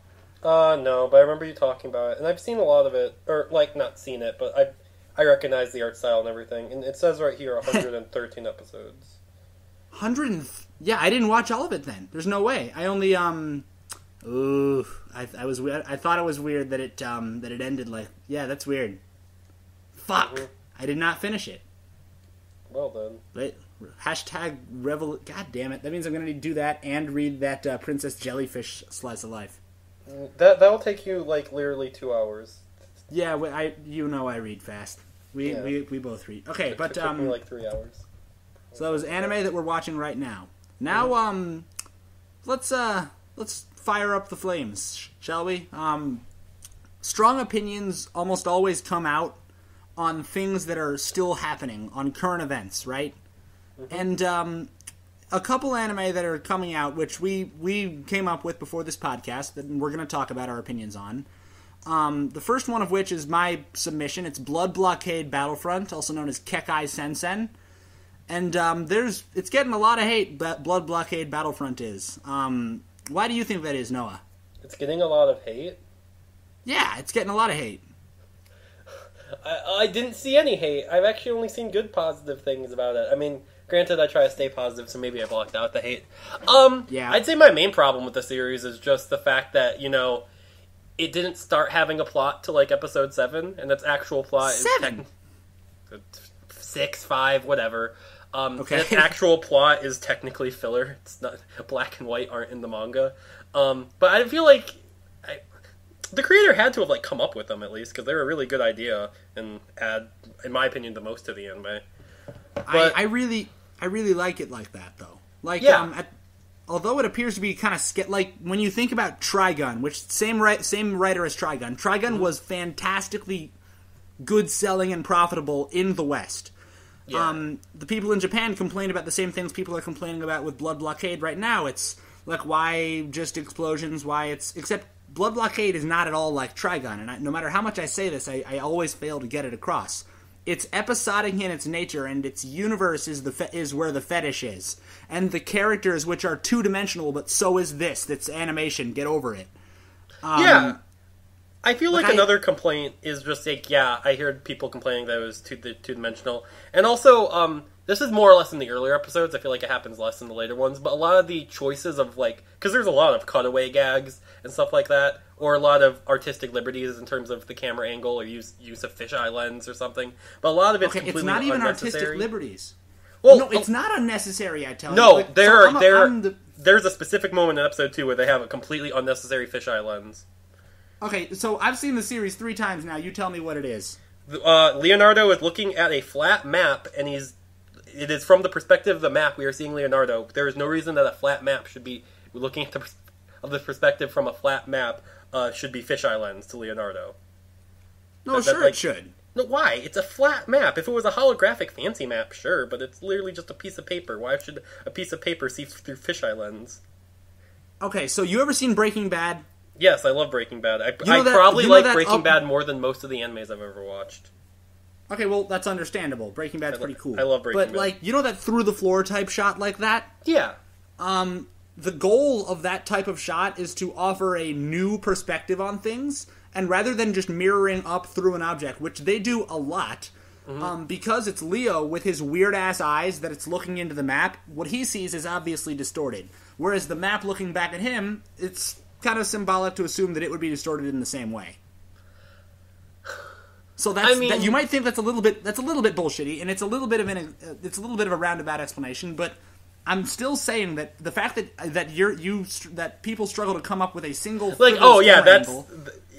No, but I remember you talking about it, and I've seen a lot of it, or, like, not seen it, but I recognize the art style and everything, and it says right here 113 episodes. Yeah, I didn't watch all of it then. There's no way. I only, I was weird. I thought it was weird that it ended like, yeah, that's weird. Fuck. Mm-hmm. I did not finish it. Well then. But, God damn it. That means I'm going to need to do that and read that Princess Jellyfish Slice of Life. That'll take you, like, literally 2 hours. Yeah, I read fast. We both read. Okay, but... It took me, like, 3 hours. So that was anime that we're watching right now. Now, let's fire up the flames, shall we? Strong opinions almost always come out on things that are still happening, on current events, right? Mm-hmm. And a couple anime that are coming out, which we came up with before this podcast, that we're going to talk about our opinions on. The first one of which is my submission. It's Blood Blockade Battlefront, also known as Kekai Sensen. And it's getting a lot of hate, Blood Blockade Battlefront is. Why do you think that is, Noah? It's getting a lot of hate? Yeah, it's getting a lot of hate. I didn't see any hate. I've actually only seen good positive things about it. I mean, granted, I try to stay positive, so maybe I blocked out the hate. Yeah. I'd say my main problem with the series is just the fact that, it didn't start having a plot till, like, episode 7, and its actual plot 7? is 6, 5, whatever. Okay. Its actual plot is technically filler. It's not black and white aren't in the manga. But I feel like the creator had to have, like, come up with them at least, because they're a really good idea and add, in my opinion, the most to the anime. But I really like it like that, though. Like, yeah. Although it appears to be kind of like when you think about Trigun, which same writer as Trigun. Trigun was fantastically good selling and profitable in the West. Yeah. The people in Japan complain about the same things people are complaining about with Blood Blockade right now. It's like, why just explosions? Except Blood Blockade is not at all like Trigun, and no matter how much I say this, I always fail to get it across. It's episodic in its nature, and its universe is where the fetish is. And the characters, which are two-dimensional, but so is this. That's animation. Get over it. Yeah. I feel like another complaint is just like, yeah, I heard people complaining that it was two-dimensional. And also, this is more or less in the earlier episodes. I feel like it happens less in the later ones. But a lot of the choices of, like... Because there's a lot of cutaway gags and stuff like that. Or a lot of artistic liberties in terms of the camera angle or use of fisheye lens or something. But a lot of it's completely unnecessary. It's not even artistic liberties. Well, no, it's not unnecessary, I tell you. No, there's a specific moment in episode 2 where they have a completely unnecessary fisheye lens. Okay, so I've seen the series 3 times now. You tell me what it is. Leonardo is looking at a flat map, and it is from the perspective of the map we are seeing Leonardo. There is no reason that a flat map should be looking at the perspective from a flat map should be fisheye lens to Leonardo. No, sure it should. No, why? It's a flat map. If it was a holographic fancy map, sure, but it's literally just a piece of paper. Why should a piece of paper see through fisheye lens? Okay, so you ever seen Breaking Bad? Yes, I love Breaking Bad. I probably like Breaking Bad more than most of the animes I've ever watched. Okay, well, that's understandable. Breaking Bad's pretty cool. I love Breaking Bad. But, like, you know that through-the-floor type shot like that? Yeah. The goal of that type of shot is to offer a new perspective on things, and rather than just mirroring up through an object, which they do a lot, because it's Leo with his weird-ass eyes that it's looking into the map, what he sees is obviously distorted. Whereas the map looking back at him, it's kind of symbolic to assume that it would be distorted in the same way. So you might think that's a little bit bullshitty, and it's a little bit of a roundabout explanation, but I'm still saying that the fact that people struggle to come up with a single angle.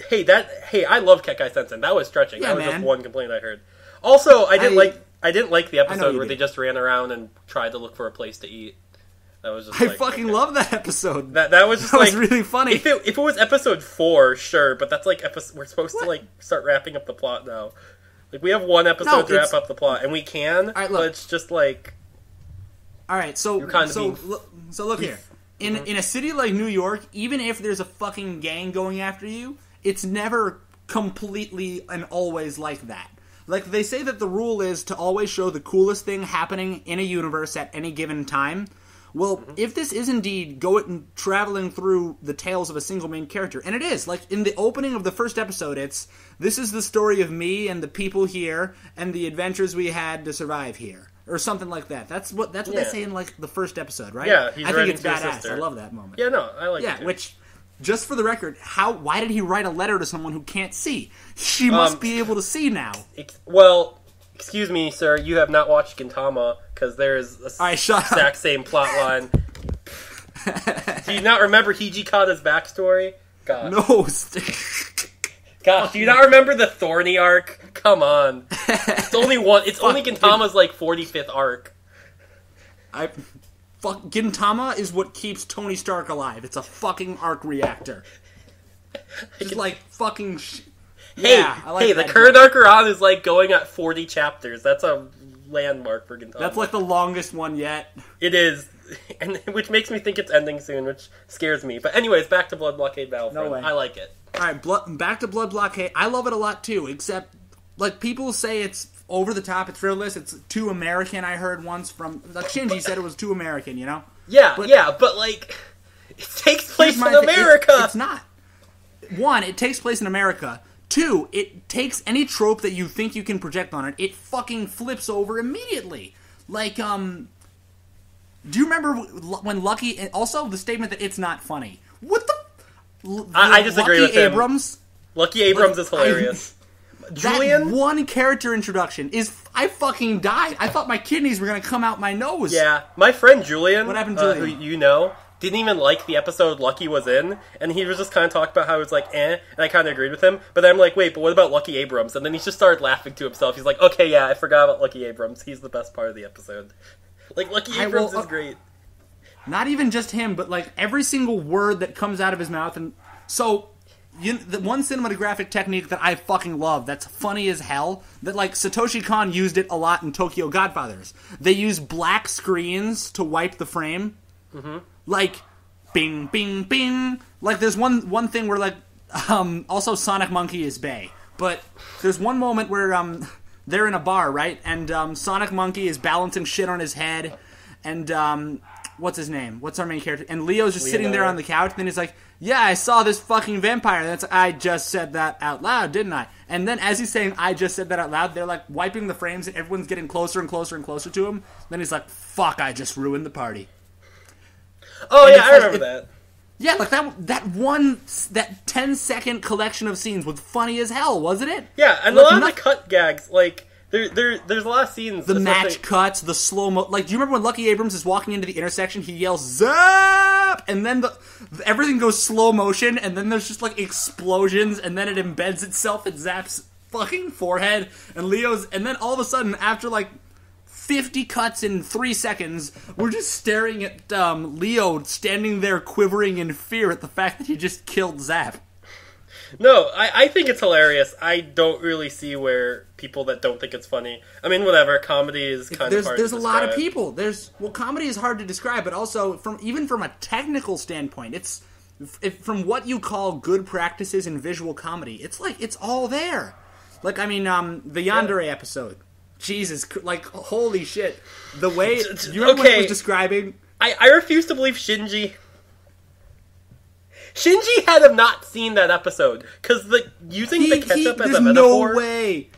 Hey, I love Kekai Sensen. That was stretching. Yeah, that was man. just one complaint I heard. Also, I didn't like the episode where they just ran around and tried to look for a place to eat. That was just I fucking love that episode. That was just was really funny. If it was episode 4, sure, but that's like we're supposed to like start wrapping up the plot now. Like we have one episode to wrap up the plot, and we can. Right, but it's just like. All right, so look here. In a city like New York, even if there's a fucking gang going after you, it's never completely and always like that. Like, they say that the rule is to always show the coolest thing happening in a universe at any given time. Well, if this is indeed traveling through the tales of a single main character, and it is, like, in the opening of the first episode, this is the story of me and the people here, and the adventures we had to survive here. Or something like that. That's what they say in, like, the first episode, right? Yeah, he's I think it's writing to his badass. sister. I love that moment. Yeah, no, I like it Yeah, too. which, just for the record, why did he write a letter to someone who can't see? She must be able to see now. Well, excuse me, sir, you have not watched Gintama, because there is a exact same plot line. Do you not remember Hijikata's backstory? God. No. Gosh, do you not remember the Thorny arc? Come on. It's only one. It's only Gintama's, like, 45th arc. Gintama is what keeps Tony Stark alive. It's a fucking arc reactor. Just like fucking... Yeah, I like the current arc we're on is, like, going at 40 chapters. That's a landmark for Gintama. That's, like, the longest one yet. It is. And which makes me think it's ending soon, which scares me. But anyways, back to Blood Blockade Battlefront. No way. I like it. Alright, back to Blood Blockade. I love it a lot, too, except, like, people say it's over the top, it's frivolous, it's too American, I heard once from... Like, Shinji said it was too American, you know? Yeah, but, like, it takes place in America! It's not. One, it takes place in America. Two, it takes any trope that you think you can project on it, it fucking flips over immediately. Like, do you remember when Lucky... Also, the statement that it's not funny. What the... I disagree with him. Abrams, Lucky Abrams is hilarious. Julian? That one character introduction is... I fucking died. I thought my kidneys were going to come out my nose. Yeah. My friend Julian, what happened to Julian? who you know, didn't even like the episode Lucky was in, and he was just kind of talking about how it was like, and I kind of agreed with him, but then I'm like, wait, but what about Lucky Abrams? And then he just started laughing to himself. He's like, okay, yeah, I forgot about Lucky Abrams. He's the best part of the episode. Like, Lucky Abrams is great. Not even just him, but, like, every single word that comes out of his mouth. And so, the one cinematographic technique that I fucking love, that's funny as hell, that, like, Satoshi Kon used it a lot in Tokyo Godfathers. They use black screens to wipe the frame. Mm-hmm. Like, bing, bing, bing. Like, there's one thing where, like, also Sonic Monkey is bae. But there's one moment where, they're in a bar, right? And, Sonic Monkey is balancing shit on his head. And, what's his name? What's our main character? And Leo's just sitting there on the couch, and then he's like, yeah, I saw this fucking vampire. And I just said that out loud, didn't I? And then as he's saying, I just said that out loud, they're like wiping the frames, and everyone's getting closer and closer and closer to him. Then he's like, fuck, I just ruined the party. Oh, and yeah, I remember that. Yeah, like that 10-second collection of scenes was funny as hell, wasn't it? Yeah, and like, a lot of the cut gags, like... There's a lot of scenes. The match cuts, the slow-mo... Like, do you remember when Lucky Abrams is walking into the intersection, he yells, Zap! And then everything goes slow motion, and then there's just, like, explosions, and then it embeds itself in Zap's fucking forehead, and then all of a sudden, after, like, 50 cuts in 3 seconds, we're just staring at Leo standing there quivering in fear at the fact that he just killed Zap. No, I think it's hilarious. I don't really see where people that don't think it's funny... I mean, whatever, comedy is kind of hard to describe. There's a lot of people. Comedy is hard to describe, but also, even from a technical standpoint, from what you call good practices in visual comedy, it's like, it's all there. Like, I mean, the Yandere episode. Jesus, like, holy shit. The way... Do you remember what it was describing? I refuse to believe Shinji had have not seen that episode, because using the ketchup as a metaphor... no way!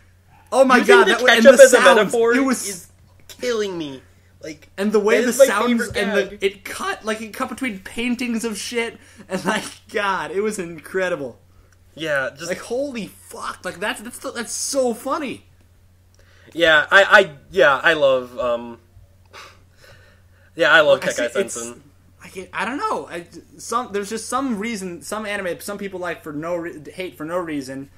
Oh my god, the ketchup as a metaphor is killing me. Like, and the way the sounds and it cut between paintings of shit, and like, God, it was incredible. Yeah, just like, holy fuck, like that's so funny. Yeah, I love I love Kekai Sensen. I don't know. There's just some reason, some anime, some people like hate for no reason.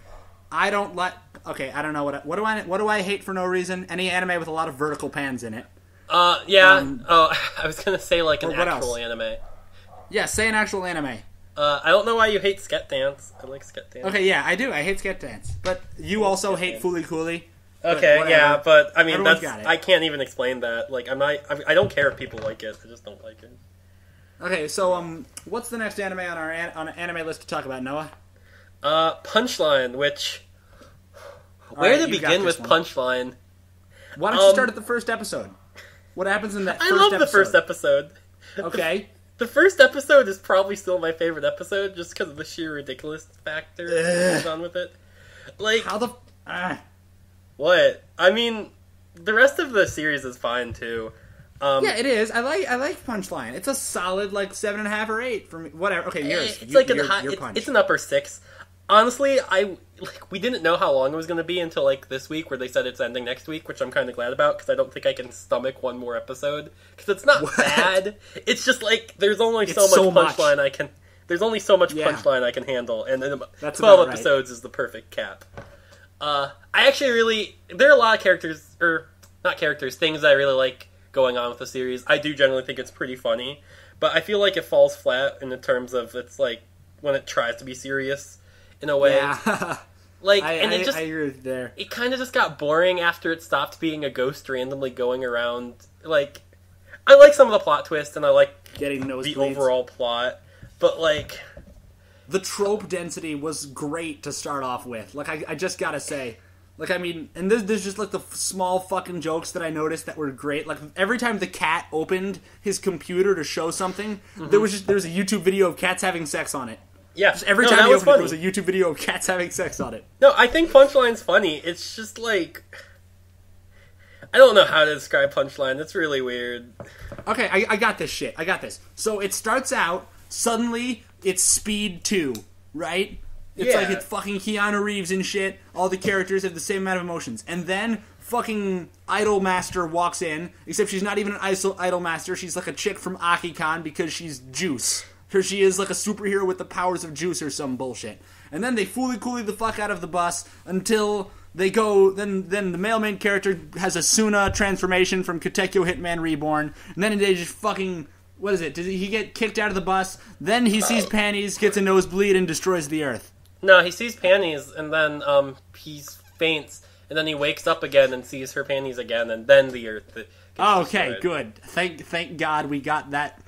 I don't like. Okay, I don't know what do I hate for no reason? Any anime with a lot of vertical pans in it. I was gonna say like an actual anime. Yeah, say an actual anime. I don't know why you hate Sket Dance. I like Sket Dance. Okay, yeah, I do. I hate Sket Dance, but you also hate Fooly Cooly. Okay, yeah, but I mean I can't even explain that. Like, I don't care if people like it. I just don't like it. Okay, so what's the next anime on our anime list to talk about, Noah? Punchline, which where to begin with Punchline? Why don't you start at the first episode? What happens in that first episode? I love the first episode. Okay. The first episode is probably still my favorite episode, just because of the sheer ridiculous factor that goes on with it. Like, how the... What? I mean, the rest of the series is fine, too. Yeah, it is. I like Punchline. It's a solid, like, 7.5 or 8 for me. Whatever. Okay, yours. It's it's an upper 6. Honestly, we didn't know how long it was going to be until, like, this week, where they said it's ending next week, which I'm kind of glad about, because I don't think I can stomach one more episode. Because it's not bad. It's just, like, there's only so much punchline I can... There's only so much punchline I can handle, and then 12 episodes is the perfect cap. I actually really... There are a lot of characters, or not characters, things I really like going on with the series. I do generally think it's pretty funny, but I feel like it falls flat in the terms of it's, like, when it tries to be serious in a way. Yeah. Like, I agree with you there. It kind of just got boring after it stopped being a ghost randomly going around. Like, I like some of the plot twists, and I like getting the overall plot, but, like... The trope density was great to start off with. Like, I just gotta say... Like, I mean, and there's just, like, the small fucking jokes that I noticed that were great. Like, every time the cat opened his computer to show something, there was a YouTube video of cats having sex on it. Yeah. Just every time he opened it, there was a YouTube video of cats having sex on it. No, I think Punchline's funny. It's just, like... I don't know how to describe Punchline. It's really weird. Okay, I got this shit. I got this. So it starts out, suddenly, it's Speed 2, right? It's like it's fucking Keanu Reeves and shit. All the characters have the same amount of emotions. And then fucking Idolmaster walks in, except she's not even an Idolmaster. She's like a chick from Akikon because she's Juice. Or she is like a superhero with the powers of Juice or some bullshit. And then they fooly-cooly the fuck out of the bus until they go... Then the male main character has a Suna transformation from Katekyo Hitman Reborn. And then they just fucking... What is it? Does he get kicked out of the bus? Then he sees panties, gets a nosebleed, and destroys the Earth. No, he sees panties, and then he faints, and then he wakes up again and sees her panties again, and then the Earth gets destroyed. Good. Thank God we got that.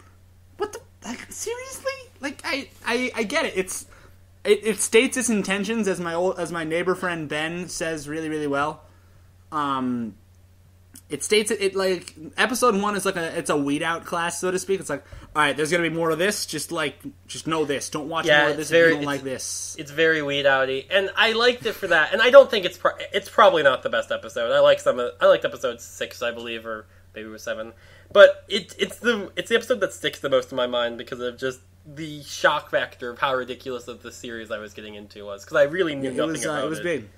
What the... Like, seriously? Like, I get it. It states its intentions, as my neighbor friend Ben says really, really well. It states it like episode 1 is like it's a weed out class, so to speak. It's like, all right, there's gonna be more of this. Just know this. Don't watch more of this if you don't like this. It's very weed outy, and I liked it for that. And I don't think it's probably not the best episode. I liked episode 6, I believe, or maybe it was 7. But it's the episode that sticks the most in my mind because of just the shock factor of how ridiculous of the series I was getting into was, because I really knew nothing about it. It was big.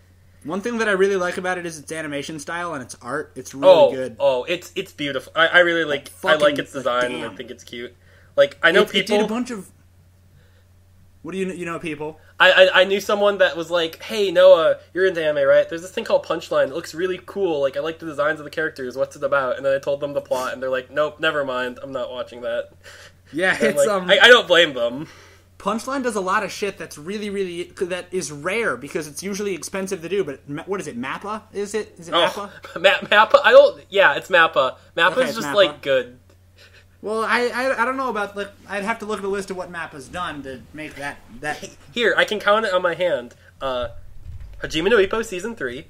One thing that I really like about it is its animation style and its art. It's really good. Oh, it's beautiful. I really like. I like its design and I think it's cute. Like, I know people. It did a bunch of. What do you know? People. I knew someone that was like, "Hey Noah, you're into anime, right? There's this thing called Punchline. It looks really cool. Like, I like the designs of the characters. What's it about?" And then I told them the plot, and they're like, "Nope, never mind. I'm not watching that." Yeah, it's like, I don't blame them. Punchline does a lot of shit that's really, really... that is rare, because it's usually expensive to do, but what is it, Mappa? Is it Mappa? Mappa? I don't... Yeah, it's Mappa. Mappa's just, Mappa. Like, good. Well, I don't know about... Like, I'd have to look at a list of what Mappa's done to make that... Here, I can count it on my hand. Hajime no Ippo Season 3.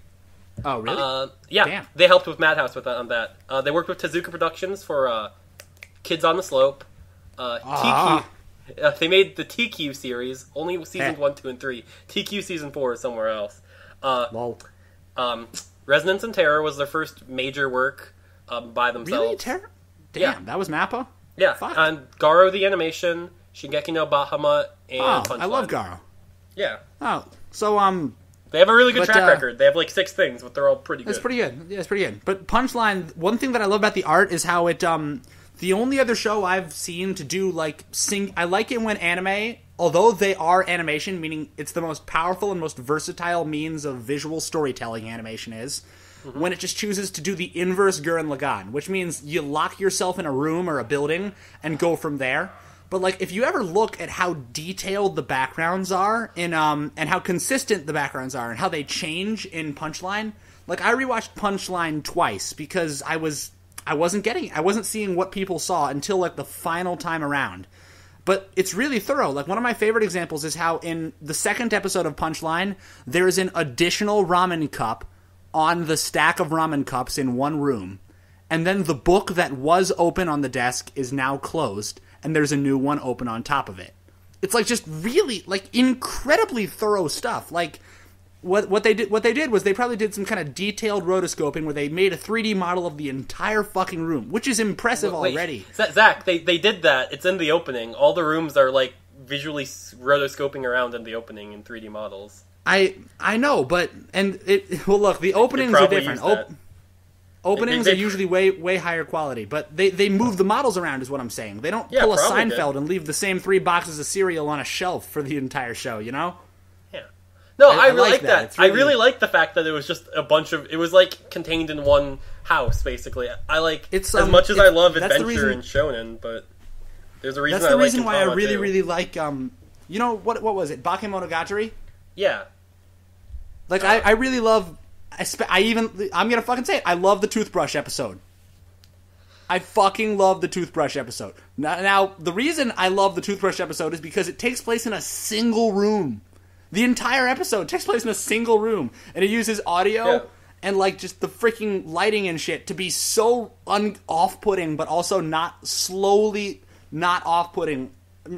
Oh, really? Yeah, damn. They helped with Madhouse on that. They worked with Tezuka Productions for Kids on the Slope. TQ... they made the TQ series, only seasons 1, 2, and 3. TQ season 4 is somewhere else. Lol. Resonance and Terror was their first major work by themselves. Really? Terror? Damn, that was Mappa? Yeah. Fuck. And Garo the Animation, Shingeki no Bahamut, and Punchline. I love Garo. Yeah. Oh, so, they have a really good track record. They have like 6 things, but they're all pretty good. It's pretty good. Yeah, it's pretty good. But Punchline, one thing that I love about the art is how it, the only other show I've seen to do, like, I like it when anime, although they are animation, meaning it's the most powerful and most versatile means of visual storytelling animation is, when it just chooses to do the inverse Gurren Lagann, which means you lock yourself in a room or a building and go from there. But, like, if you ever look at how detailed the backgrounds are, and how consistent the backgrounds are, and how they change in Punchline, like, I rewatched Punchline twice because I wasn't seeing what people saw until, like, the final time around. But it's really thorough. Like, one of my favorite examples is how in the second episode of Punchline, there is an additional ramen cup on the stack of ramen cups in one room. and then the book that was open on the desk is now closed, and there's a new one open on top of it. It's like just really like incredibly thorough stuff. Like what they did was they probably did some kind of detailed rotoscoping where they made a 3D model of the entire fucking room, which is impressive already. Zach, they did that. It's in the opening. All the rooms are like visually rotoscoping around in the opening in 3D models. I know, but look, the openings are different. Openings are usually way higher quality, but they move the models around is what I'm saying. They don't pull a Seinfeld and leave the same 3 boxes of cereal on a shelf for the entire show, you know? Yeah. No, I really like that. Really... I really like the fact that it was just a bunch of... It was like contained in one house, basically. I like... as much as I love adventure and shonen, but there's a reason I like That's the reason why I really, really like... you know, what was it? Bakemonogatari? Yeah. Like, I really love... I'm gonna fucking say it. I love the toothbrush episode. I fucking love the toothbrush episode. Now, the reason I love the toothbrush episode is because it takes place in a single room. The entire episode takes place in a single room. And it uses audio and, like, just the freaking lighting and shit to be so off-putting, but also not off-putting,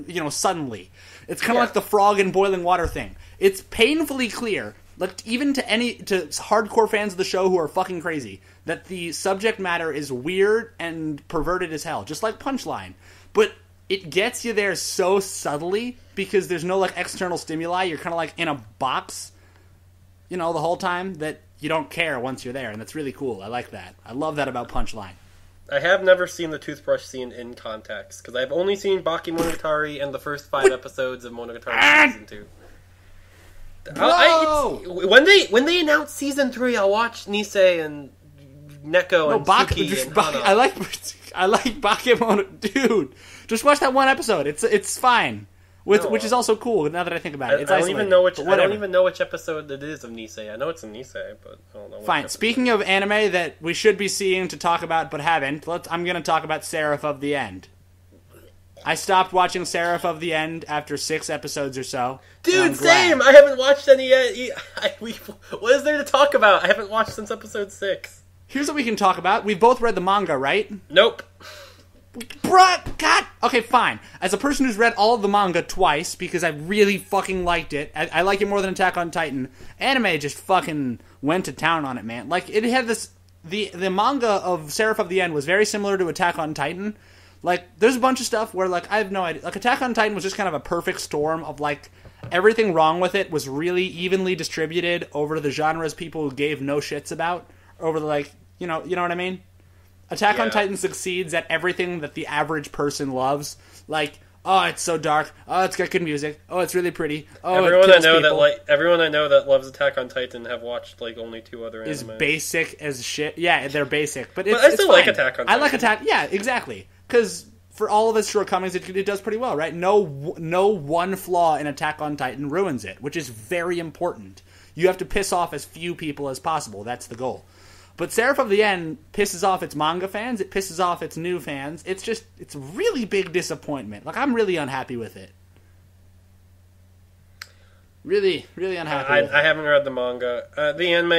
you know, suddenly. It's kind of like the frog in boiling water thing. It's painfully clear, like even to hardcore fans of the show who are fucking crazy, that the subject matter is weird and perverted as hell, just like Punchline. But it gets you there so subtly because there's no like external stimuli. You're kind of like in a box, you know, the whole time that you don't care once you're there, and that's really cool. I like that. I love that about Punchline. I have never seen the toothbrush scene in context because I've only seen Bakemonogatari and the first 5 episodes of Monogatari season 2. When they announce season 3, I'll watch Nisei and Neko and Suki and Hana. I like Bakemono, dude. Just watch that one episode. It's fine. Which is also cool. Now that I think about it, I don't even know which episode it is of Nisei. I know it's in Nisei, but I don't know. Fine. Speaking of anime that we should be seeing to talk about but haven't, I'm going to talk about Seraph of the End. I stopped watching Seraph of the End after 6 episodes or so. Dude, same! I haven't watched any yet. What is there to talk about? I haven't watched since episode 6. Here's what we can talk about. We've both read the manga, right? Nope. Bruh, God! Okay, fine. As a person who's read all of the manga twice, because I really fucking liked it, I like it more than Attack on Titan, anime just fucking went to town on it, man. Like, it had this... The manga of Seraph of the End was very similar to Attack on Titan. Like, there's a bunch of stuff where, like, I have no idea. Like, Attack on Titan was just kind of a perfect storm of, like, everything wrong with it was really evenly distributed over the genres people gave no shits about. Over the, like, you know what I mean? Attack on Titan succeeds at everything that the average person loves. Like, oh, it's so dark. Oh, it's got good music. Oh, it's really pretty. Oh, everyone I know that loves Attack on Titan have watched, like, only 2 other anime. Is basic as shit. Yeah, they're basic. But I still like Attack on Titan. I like Attack. Yeah, exactly. Because for all of its shortcomings, it does pretty well, right? No one flaw in Attack on Titan ruins it, which is very important. You have to piss off as few people as possible. That's the goal. But Seraph of the End pisses off its manga fans. It pisses off its new fans. It's a really big disappointment. Like, I'm really unhappy with it. Really, really unhappy with it. I haven't read the manga. The anime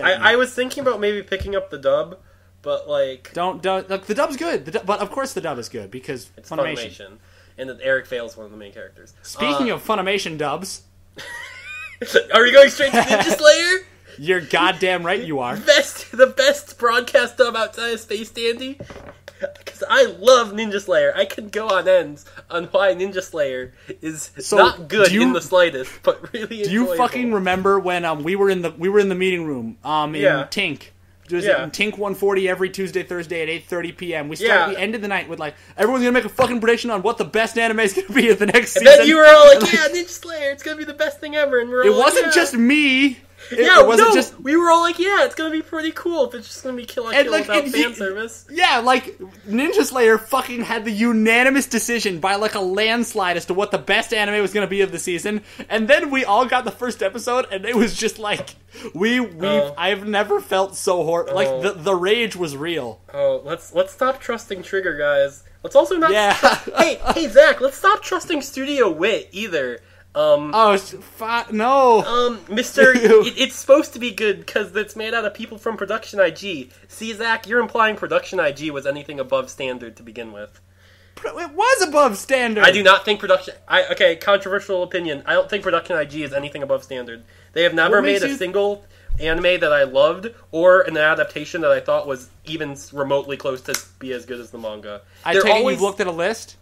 I was thinking about maybe picking up the dub. But, like... Don't look, the dub's good. But, of course, the dub is good, because it's Funimation. And that Eric Vale's one of the main characters. Speaking of Funimation dubs... Are we going straight to Ninja Slayer? You're goddamn right you are. The best broadcast dub outside of Space Dandy? Because I love Ninja Slayer. I could go on ends on why Ninja Slayer is not good in the slightest, but really enjoyable. Do you fucking remember when we were in the meeting room in Tink? Tink 140 every Tuesday, Thursday at 8:30 p.m. We ended the night with, like, everyone's gonna make a fucking prediction on what the best anime is gonna be at the next season. And then you were all like, Ninja Slayer, it's gonna be the best thing ever. And it wasn't just me. We were all like, it's gonna be pretty cool if it's just gonna be Kill la Kill without fan service. Yeah, like, Ninja Slayer fucking had the unanimous decision by, like, a landslide as to what the best anime was gonna be of the season, and then we all got the first episode, and it was just like, I've never felt so horrible. Like, the rage was real. Oh, let's stop trusting Trigger, guys. Let's also not... Hey, Zach, let's stop trusting Studio Wit, either. No. Mister, it's supposed to be good because it's made out of people from Production IG. See, Zach, you're implying Production IG was anything above standard to begin with. It was above standard. I do not think okay, controversial opinion. I don't think Production IG is anything above standard. They have never made a single anime that I loved or an adaptation that I thought was even remotely close to be as good as the manga. You've looked at a list?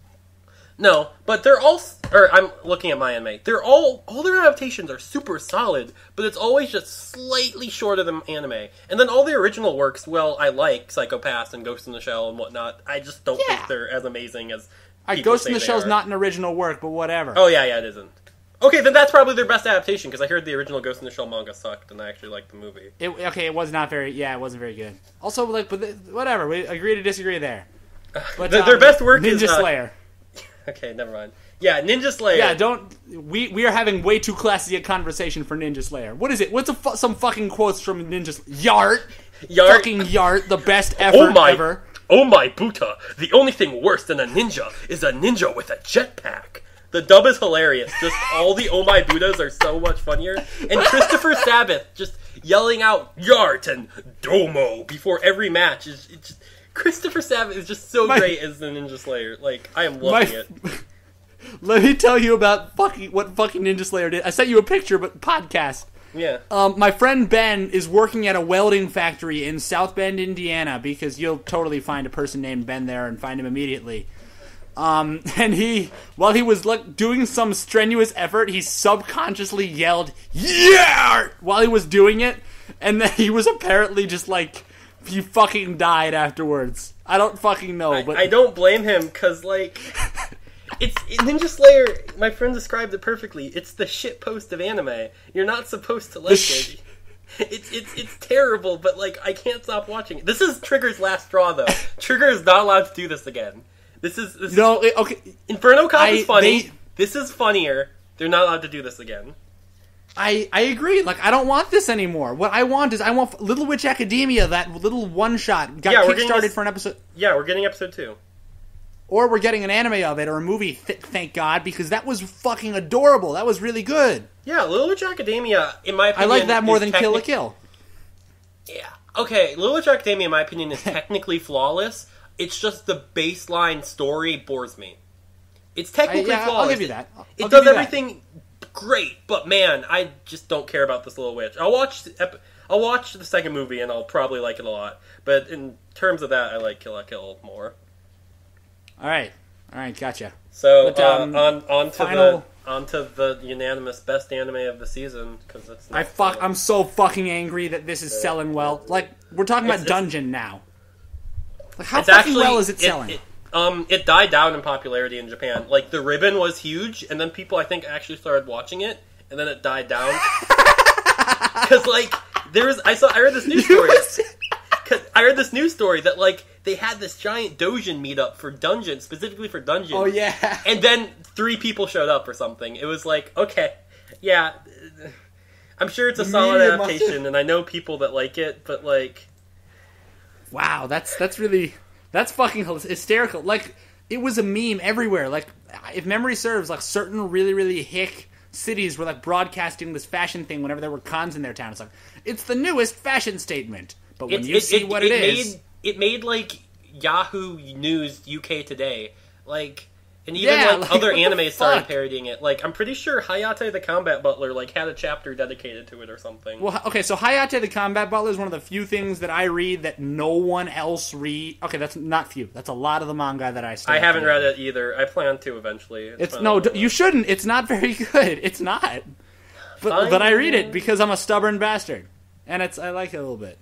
No, but they're all... Or, I'm looking at my anime. They're all their adaptations are super solid, but it's always just slightly shorter than anime. And then all the original works, well, I like Psycho Pass and Ghost in the Shell and whatnot. I just don't think they're as amazing as people Ghost say in the they Shell's are. not an original work, but whatever. Oh, yeah, it isn't. Okay, then that's probably their best adaptation, because I heard the original Ghost in the Shell manga sucked, and I actually liked the movie. It was not very... Yeah, it wasn't very good. Also, whatever. We agree to disagree there. But their best work is... Ninja Slayer. Okay, never mind. Yeah, Ninja Slayer. Yeah, we are having way too classy a conversation for Ninja Slayer. What is it? What's some fucking quotes from Ninja Slayer? Yart. Fucking Yart, the best effort ever. Oh my Buddha, the only thing worse than a ninja is a ninja with a jetpack. The dub is hilarious. Just all the oh my Buddhas are so much funnier. And Christopher Sabbath just yelling out Yart and Domo before every match is just... Christopher Sabbath is just so great as the Ninja Slayer. Like, I am loving it. Let me tell you about what fucking Ninja Slayer did. I sent you a picture, but podcast. Yeah. My friend Ben is working at a welding factory in South Bend, Indiana, because you'll totally find a person named Ben there and find him immediately. And while he was doing some strenuous effort, he subconsciously yelled, "Yeah!" while he was doing it, and then he was apparently just like... He fucking died afterwards. I don't fucking know, but... I don't blame him, because, like... It's Ninja Slayer, my friend described it perfectly. It's the shitpost of anime. You're not supposed to like it. It's terrible, but, like, I can't stop watching it. This is Trigger's last straw, though. Trigger is not allowed to do this again. Okay. Inferno Cop is funny. This is funnier. They're not allowed to do this again. I agree. Like, I don't want this anymore. What I want is Little Witch Academia, that little one-shot, got kickstarted for an episode. Yeah, we're getting episode 2. Or we're getting an anime of it, or a movie, thank God, because that was fucking adorable. That was really good. Yeah, Little Witch Academia, in my opinion... I like that more than Kill la Kill. Yeah. Okay, Little Witch Academia, in my opinion, is technically flawless. It's just the baseline story bores me. It's technically flawless. I'll give you that. It does everything... great, but man, I just don't care about this Little Witch. I'll watch the second movie and I'll probably like it a lot. But in terms of that, I like Kill la Kill more. All right, gotcha. So on to the unanimous best anime of the season, because it's. I'm so fucking angry that this is selling well. Like, we're talking about Dungeon now. Like, how fucking well is it selling? It died down in popularity in Japan. Like, The Ribbon was huge, and then people, I think, actually started watching it, and then it died down. Because, like, I heard this news story. I heard this news story that, like, they had this giant Dojin meetup for Dungeon, specifically for Dungeon. Oh, yeah. And then 3 people showed up or something. It was like, okay, yeah. I'm sure it's a solid adaptation, and I know people that like it, but, like... Wow, that's fucking hysterical. Like, it was a meme everywhere. Like, if memory serves, like, certain really, really hick cities were, like, broadcasting this fashion thing whenever there were cons in their town. It's like, it's the newest fashion statement. But when you see what it is... It made, like, Yahoo News UK Today. Like... And even, other animes started parodying it. Like, I'm pretty sure Hayate the Combat Butler, like, had a chapter dedicated to it or something. Well, okay, so Hayate the Combat Butler is one of the few things that I read that no one else read. Okay, that's not few. That's a lot of the manga that I still I haven't read it either. I plan to eventually. You shouldn't. It's not very good. It's not. But I read it because I'm a stubborn bastard. And I like it a little bit.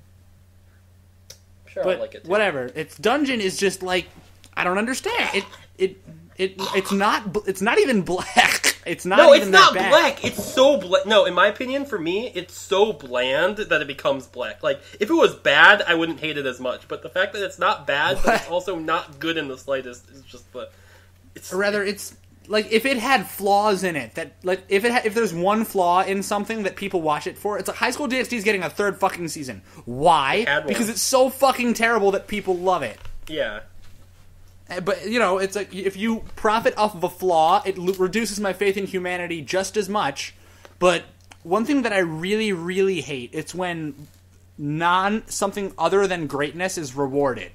Sure, I like it too. Whatever. Dungeon is just, like, I don't understand. It's not even black. It's not. No, even it's not bad. black. It's so black. No, in my opinion, for me, it's so bland that it becomes black. Like, if it was bad, I wouldn't hate it as much. But the fact that it's not bad, but it's also not good in the slightest, is just Or rather, it's like if it had flaws in it. That like if there's one flaw in something that people watch it for, it's like High School DxD is getting a 3rd fucking season. Why? Because it's so fucking terrible that people love it. Yeah. But, you know, it's like, if you profit off of a flaw, it reduces my faith in humanity just as much. But one thing that I really, really hate, it's when something other than greatness is rewarded.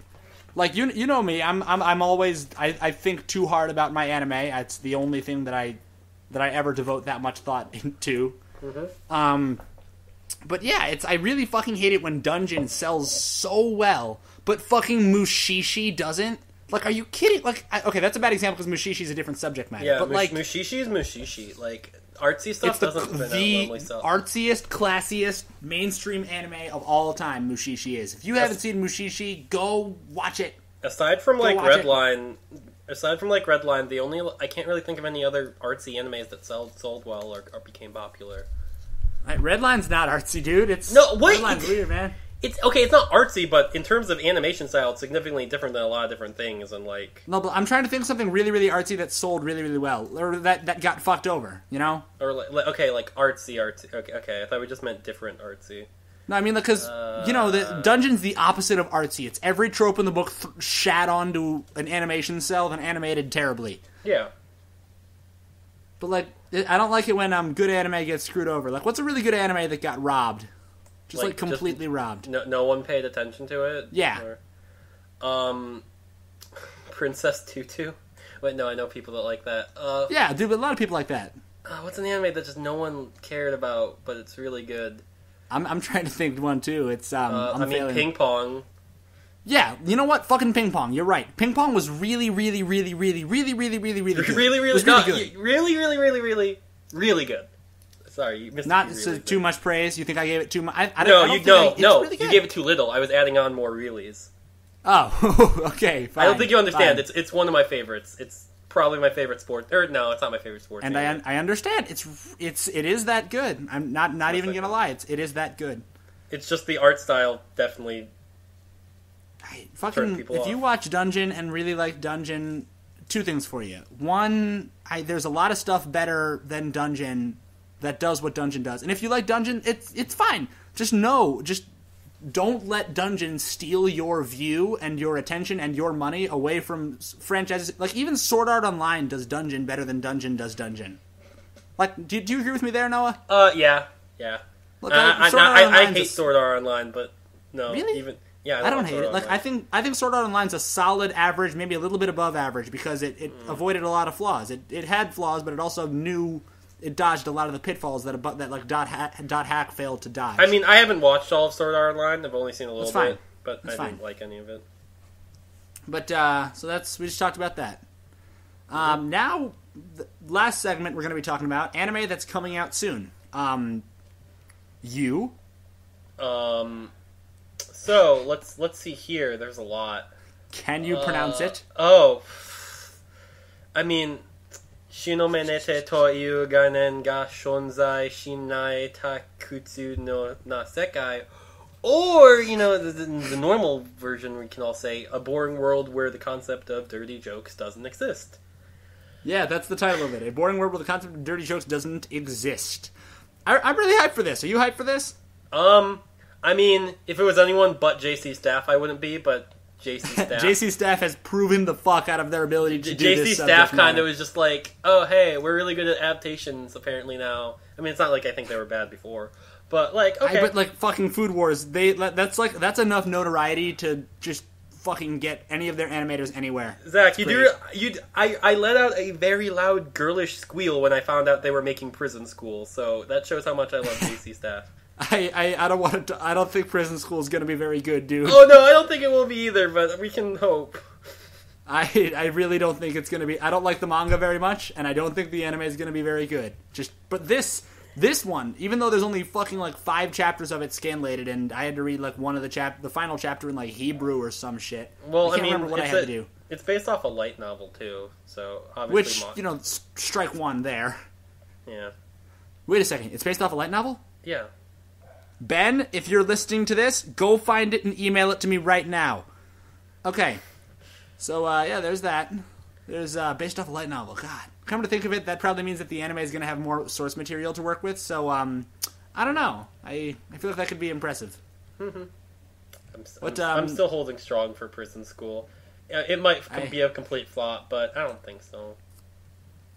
Like, you know me, I'm always, I think too hard about my anime. It's the only thing that I ever devote that much thought into. Mm-hmm. But yeah, I really fucking hate it when Dungeon sells so well, but fucking Mushishi doesn't. Like, are you kidding? Like, okay, that's a bad example because Mushishi is a different subject matter. Yeah, but like, Mushishi is Mushishi. Like, artsy stuff doesn't normally sell. Artsiest, classiest, mainstream anime of all time, Mushishi is. If you haven't seen Mushishi, go watch it. Aside from like Redline, the only I can't really think of any other artsy animes that sold well or became popular. Redline's not artsy, dude. Redline's weird, man. It's okay. It's not artsy, but in terms of animation style, it's significantly different than a lot of different things. And like, no, but I'm trying to think of something really, really artsy that sold really, really well, or that got fucked over. You know? Or like artsy. Okay. I thought we just meant different artsy. No, I mean, because you know, the Dungeon's the opposite of artsy. It's every trope in the book shat onto an animation cell, then animated terribly. Yeah. But like, I don't like it when good anime gets screwed over. Like, what's a really good anime that got robbed? Just completely robbed. No one paid attention to it? Yeah. Princess Tutu? Wait, no, I know people that like that. Yeah, dude, but a lot of people like that. What's an anime that just no one cared about, but it's really good? I'm trying to think one, too. It's, Ping Pong. Yeah, you know what? Fucking Ping Pong. You're right. Ping Pong was really, really, really, really, really, really, really, really good. Really good. Really good. Sorry, you missed. Not really too much praise. You think I gave it too much? You gave it too little. I was adding on more realies. Oh, okay. Fine, I don't think you understand. It's one of my favorites. It's probably my favorite sport. Or no, it's not my favorite sport. And I understand. It is that good. I'm not even gonna lie. It is that good. It's just the art style definitely. If you watch Dungeon and really like Dungeon, two things for you. One, there's a lot of stuff better than Dungeon that does what Dungeon does. And if you like Dungeon, it's fine. Just don't let Dungeon steal your view and your attention and your money away from franchises. Like, even Sword Art Online does Dungeon better than Dungeon does Dungeon. Like, do you agree with me there, Noah? Yeah. Look, I hate Sword Art Online, but no. Really? Yeah, I don't hate it. Like, I think Sword Art Online's a solid average, maybe a little bit above average, because it avoided a lot of flaws. It had flaws, but it also it dodged a lot of the pitfalls that like Dot Hack failed to dodge. I mean, I haven't watched all of Sword Art Online. I've only seen a little bit, but I didn't like any of it. But so we just talked about that. Now, the last segment we're going to be talking about anime that's coming out soon. So let's see here. There's a lot. Can you pronounce it? I mean, Shinomenete to iu ganen ga shonzai shinai takutsu no na sekai, or the normal version we can all say a boring world where the concept of dirty jokes doesn't exist. Yeah, that's the title of it. A boring world where the concept of dirty jokes doesn't exist. I'm really hyped for this. Are you hyped for this? I mean, if it was anyone but JC Staff, I wouldn't be, but JC Staff... JC Staff has proven the fuck out of their ability to do this. JC Staff kind of was just like, oh, hey, we're really good at adaptations, apparently, now. I mean, it's not like I think they were bad before, but, like, okay. But, like, fucking Food Wars, that's enough notoriety to just fucking get any of their animators anywhere. Zach, I let out a very loud, girlish squeal when I found out they were making Prison School, so that shows how much I love JC Staff. I don't want to. I don't think Prison School is going to be very good, dude. Oh no, I don't think it will be either. But we can hope. I really don't think it's going to be. I don't like the manga very much, and I don't think the anime is going to be very good. But this one, even though there's only fucking like 5 chapters of it scanlated, and I had to read like one of the final chapter in like Hebrew or some shit. Well, I can't remember what I had to do. It's based off a light novel too, so obviously. Which strike one there. Yeah. Wait a second. It's based off a light novel? Yeah. Ben, if you're listening to this, go find it and email it to me right now. Okay. So, yeah, there's that. There's, based off a light novel. God. Come to think of it, that probably means that the anime is going to have more source material to work with, so, I don't know. I feel like that could be impressive. I'm still holding strong for Prison School. It might be a complete flop, but I don't think so.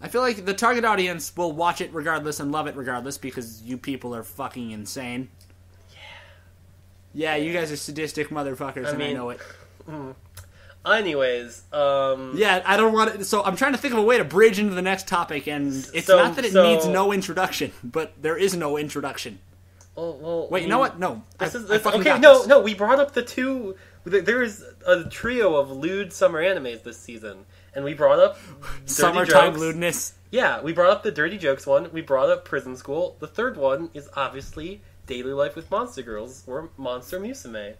I feel like the target audience will watch it regardless and love it regardless because you people are fucking insane. Yeah, you guys are sadistic motherfuckers, I know it. Anyways, yeah, I don't want to... So I'm trying to think of a way to bridge into the next topic, and it's not that it needs no introduction, but there is no introduction. Well, wait, you know what? No. We brought up the two... There's a trio of lewd summer animes this season, and we brought up Summertime lewdness. Yeah, we brought up the Dirty Jokes one, we brought up Prison School. The third one is obviously Daily Life with Monster Girls, or Monster Musume.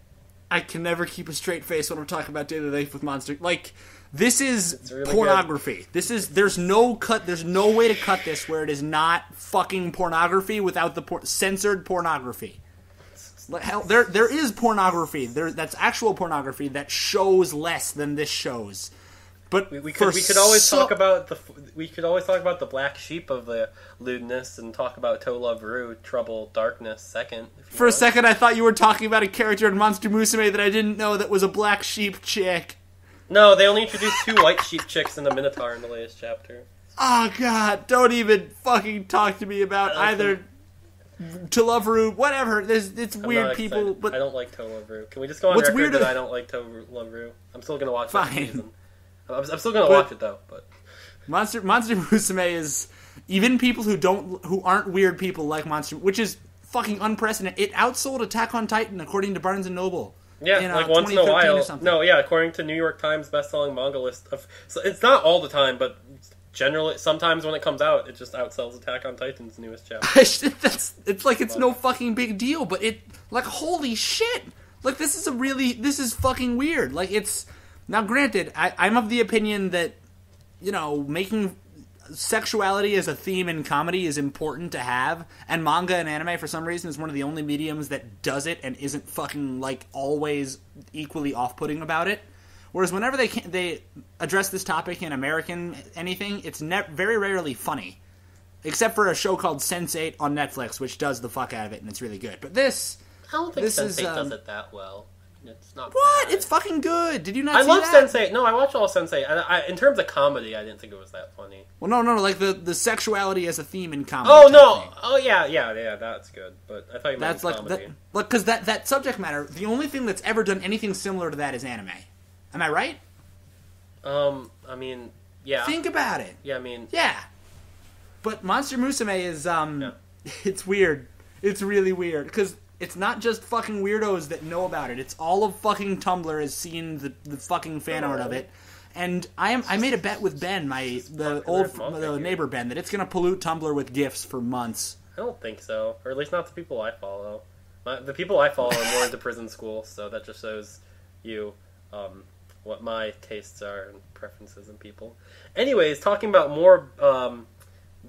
I can never keep a straight face when I'm talking about Daily Life with Monster... Like, this is really pornography. Good. There's no way to cut this where it is not fucking pornography without the censored pornography. Hell, there is pornography. That's actual pornography that shows less than this shows. But we could always talk about the black sheep of the lewdness and talk about To Love Ru, Trouble, Darkness second. For a second, I thought you were talking about a character in Monster Musume that I didn't know that was a black sheep chick. No, they only introduced 2 white sheep chicks and a minotaur in the latest chapter. Oh god, don't even fucking talk to me about either To Love Ru, whatever. It's weird people, but I don't like To Love Ru. Can we just go on record that I don't like To Love Ru? I'm still gonna watch that season. I'm still gonna watch it though, but Monster Musume is even people who aren't weird people like Monster, which is fucking unprecedented. It outsold Attack on Titan according to Barnes and Noble. Yeah, like once in a while. No, yeah, according to New York Times best-selling manga list so it's not all the time, but generally sometimes when it comes out, it just outsells Attack on Titan's newest chapter. It's like it's no fucking big deal, but it like holy shit. Like this is fucking weird. Like it's now granted, I'm of the opinion that, you know, making sexuality as a theme in comedy is important to have, and manga and anime for some reason is one of the only mediums that does it and isn't fucking like always equally off-putting about it. Whereas whenever they address this topic in American anything, it's very rarely funny, except for a show called Sense8 on Netflix, which does the fuck out of it and it's really good. But this, I don't think Sense8 does it that well. It's not what? bad. It's fucking good. Did you not see that? I love Sense8. No, I watched all Sense8. In terms of comedy, I didn't think it was that funny. Well, no, like the sexuality as a theme in comedy. Oh, no. Thing. Oh, yeah, that's good. But I thought you meant comedy. Because that subject matter, the only thing that's ever done anything similar to that is anime. Am I right? I mean, yeah. Think about it. Yeah, I mean... Yeah. But Monster Musume is, It's weird. It's really weird. Because it's not just fucking weirdos that know about it. It's all of fucking Tumblr has seen the fucking fan art of it. And I made a bet with Ben, the neighbor Ben, that it's going to pollute Tumblr with GIFs for months. I don't think so. Or at least not the people I follow. The people I follow are more into Prison School, so that just shows you what my tastes are and preferences in people. Anyways, talking about more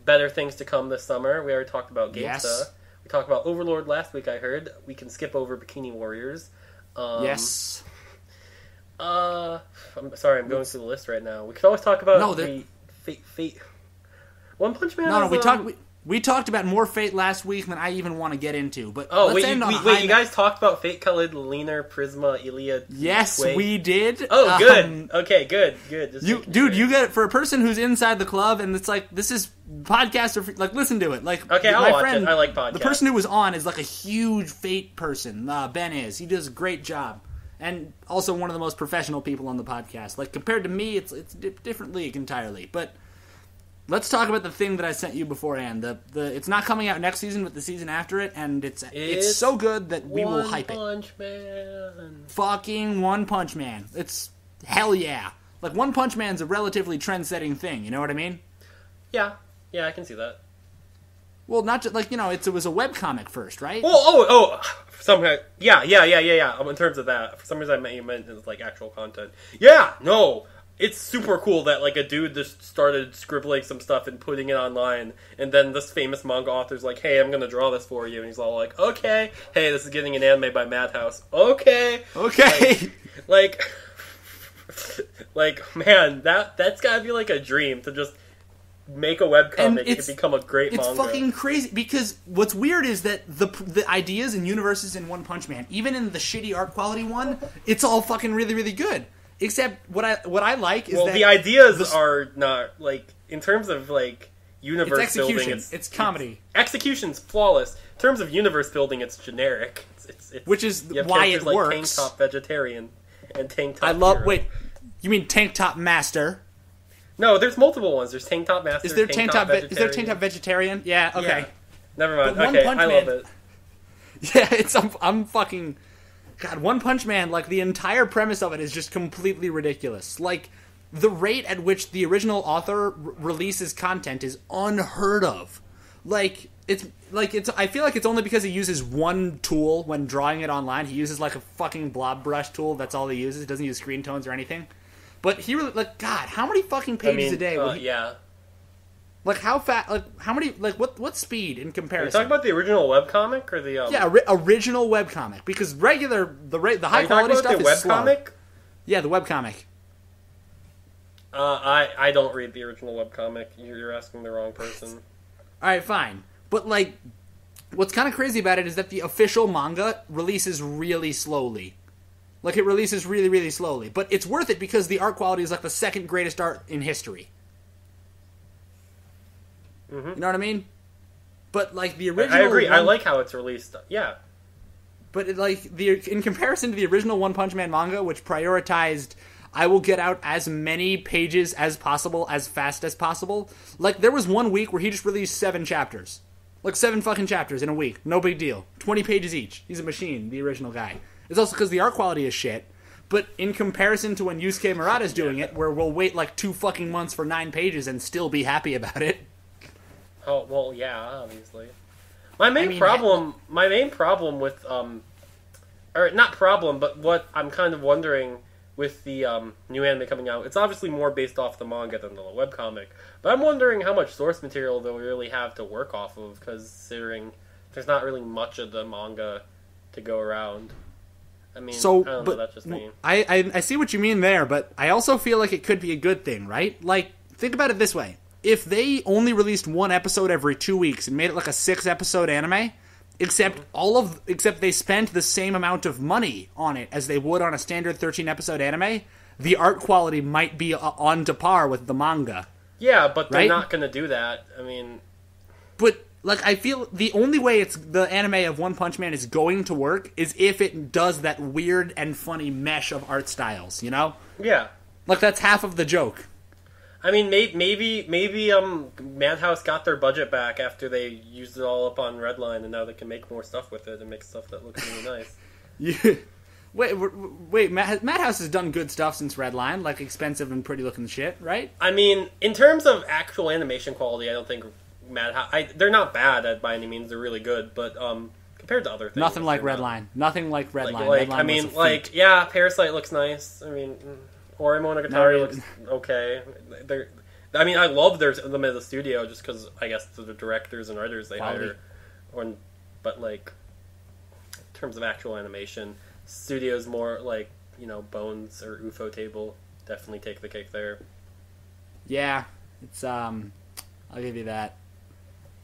better things to come this summer, we already talked about Gangsta. Yes. We talked about Overlord last week, I heard. We can skip over Bikini Warriors. Yes. I'm sorry, I'm going through the list right now. We could always talk about the Fate. One Punch Man. No, we talked about more Fate last week than I even want to get into. But wait, you guys talked about Fate Khalid, Lena, Prisma, Ilya. Yes, we did. Oh, good. Okay, good. You get it for a person who's inside the club, and it's like this is podcast or like listen to it. Like okay, I'll watch it. I like podcasts. The person who was on is like a huge Fate person. Ben is. He does a great job. And also one of the most professional people on the podcast. Like, compared to me, it's a different league entirely. But let's talk about the thing that I sent you beforehand. It's not coming out next season, but the season after it, and it's so good that we will hype it. One Punch Man. Fucking One Punch Man. It's hell yeah. Like, One Punch Man's a relatively trend-setting thing, you know what I mean? Yeah, I can see that. Well, not just, like, you know, it was a webcomic first, right? Well, somehow, yeah. In terms of that, for some reason you meant it was like actual content. Yeah, no, it's super cool that like a dude just started scribbling some stuff and putting it online, and then this famous manga author's like, "Hey, I'm gonna draw this for you," and he's all like, "Okay, hey, this is getting an anime by Madhouse." Okay. Like, man, that's gotta be like a dream to just make a webcomic and become a great manga. It's fucking crazy, because what's weird is that the ideas and universes in One Punch Man, even in the shitty art quality one, it's all fucking really, really good. Except what I like is that the ideas are not like in terms of like universe it's execution. building. It's comedy. Execution's flawless. In terms of universe building, it's generic. It's which is you have why it like works. Tank Top Vegetarian and Tank Top. Hero. Wait, you mean Tank Top Master? No, there's multiple ones. There's Tank Top Master. Is there Tank Top Vegetarian? Yeah. Okay. Yeah. Never mind. But Okay, I love it. Yeah, I'm fucking. God, One Punch Man, like, the entire premise of it is just completely ridiculous. Like, the rate at which the original author releases content is unheard of. I feel like it's only because he uses one tool when drawing it online. He uses, like, a fucking blob brush tool. That's all he uses. He doesn't use screen tones or anything. But he really, like, God, how many fucking pages a day? Yeah. Like, how fast, like, how many, like, what speed in comparison? Are you talking about the original webcomic or the, Yeah, original webcomic. Because the high quality stuff is slow. Webcomic? Yeah, the webcomic. I don't read the original webcomic. You're asking the wrong person. Alright, fine. But, like, what's kind of crazy about it is that the official manga releases really slowly. Like, it releases really, really slowly. But it's worth it because the art quality is, like, the second greatest art in history. Mm-hmm. You know what I mean? But, like, the original... I agree. I like how it's released. Yeah. But, in comparison to the original One Punch Man manga, which prioritized, I will get out as many pages as possible, as fast as possible, like, there was one week where he just released 7 chapters. Like, 7 fucking chapters in a week. No big deal. 20 pages each. He's a machine, the original guy. It's also because the art quality is shit. But in comparison to when Yusuke Murata's doing it, where we'll wait, like, 2 fucking months for 9 pages and still be happy about it... Oh, well, yeah, obviously. My main problem with, or not problem, but what I'm kind of wondering with the new anime coming out, it's obviously more based off the manga than the webcomic, but I'm wondering how much source material they'll really have to work off of, considering there's not really much of the manga to go around. I mean, I don't know, that's just me. I see what you mean there, but I also feel like it could be a good thing, right? Like, think about it this way. If they only released one episode every 2 weeks and made it like a 6-episode anime, except they spent the same amount of money on it as they would on a standard 13-episode anime, the art quality might be on to par with the manga. Yeah, but they're not going to do that. I mean... But, like, I feel the only way the anime of One Punch Man is going to work is if it does that weird and funny mesh of art styles, you know? Yeah. Like, that's half of the joke. I mean, maybe Madhouse got their budget back after they used it all up on Redline, and now they can make more stuff with it and make stuff that looks really nice. Yeah. Wait, Madhouse has done good stuff since Redline, like expensive and pretty looking shit, right? I mean, in terms of actual animation quality, I don't think Madhouse... they're not bad by any means, they're really good, but compared to other things... Nothing like Redline. Nothing like Redline. Redline Parasite looks nice. I mean... Ori Monogatari looks okay. I love them as a studio just because I guess the directors and writers they hire. But like, in terms of actual animation, studios more like Bones or UFO Table definitely take the cake there. Yeah, it's I'll give you that.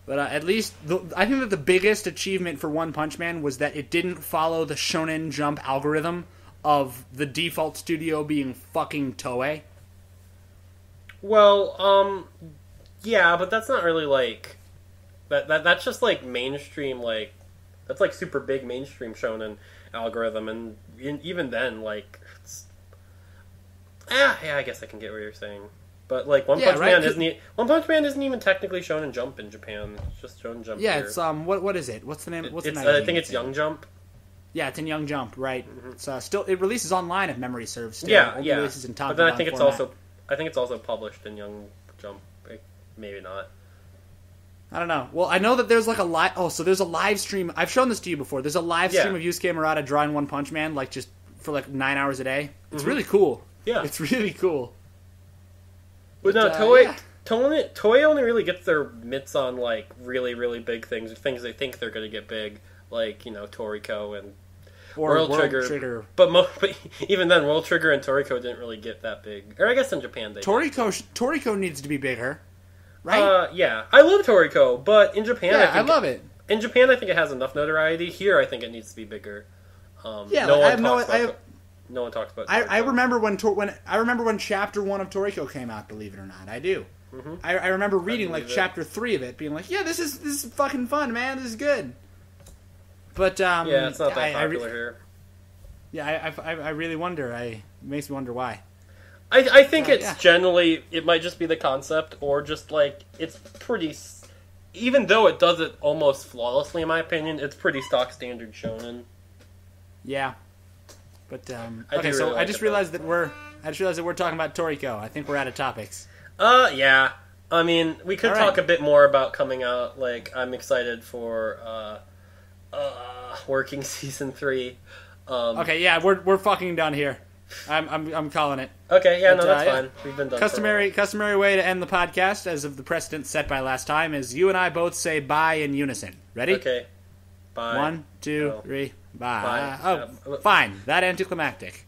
But at least I think that the biggest achievement for One Punch Man was that it didn't follow the Shonen Jump algorithm of the default studio being fucking Toei. Well, yeah, but that's not really like that's just like mainstream, like that's like super big mainstream shonen algorithm, and even then, like, yeah, I guess I can get what you're saying, but like One Punch Man isn't even technically Shonen Jump in Japan. It's just Shonen Jump. Yeah, here. It's what is it? What's the name? What's the name? I think it's Young Jump. Yeah, it's in Young Jump, right? Mm-hmm. It's it releases online if memory serves. Still. Yeah, Only releases in top. But then I think it's also published in Young Jump. Maybe not. I don't know. Well, I know that there's like a live. Oh, so there's a live stream. I've shown this to you before. There's a live stream of Yusuke Murata drawing One Punch Man, like just for like 9 hours a day. It's really cool. Yeah, it's really cool. But no, Toei only really gets their mitts on like really, really big things, or things they think they're going to get big. Like, Toriko and World Trigger. But even then, World Trigger and Toriko didn't really get that big. Or I guess in Japan they Toriko needs to be bigger, right? Yeah. I love Toriko, but in Japan I love it. In Japan I think it has enough notoriety. Here I think it needs to be bigger. No one talks about. I remember when Chapter 1 of Toriko came out. Believe it or not, I do. Mm-hmm. I remember reading like Chapter 3 of it, being like, "Yeah, this is fucking fun, man. This is good." But yeah, it's not that popular here. Yeah, I really wonder. It makes me wonder why. I think it's generally, it might just be the concept, or just like, it's pretty, even though it does it almost flawlessly in my opinion, it's pretty stock standard shonen. Yeah. But, I just realized that we're talking about Toriko. I think we're out of topics. Yeah. I mean, we could talk a bit more about coming out, like, I'm excited for, working season 3. Okay, yeah, we're fucking done here. I'm calling it. Okay, yeah, that's fine. We've been done. Customary way to end the podcast, as of the precedent set by last time, is you and I both say bye in unison. Ready? Okay. Bye. 1, 2, 3, bye. Bye. Oh, fine. That anticlimactic.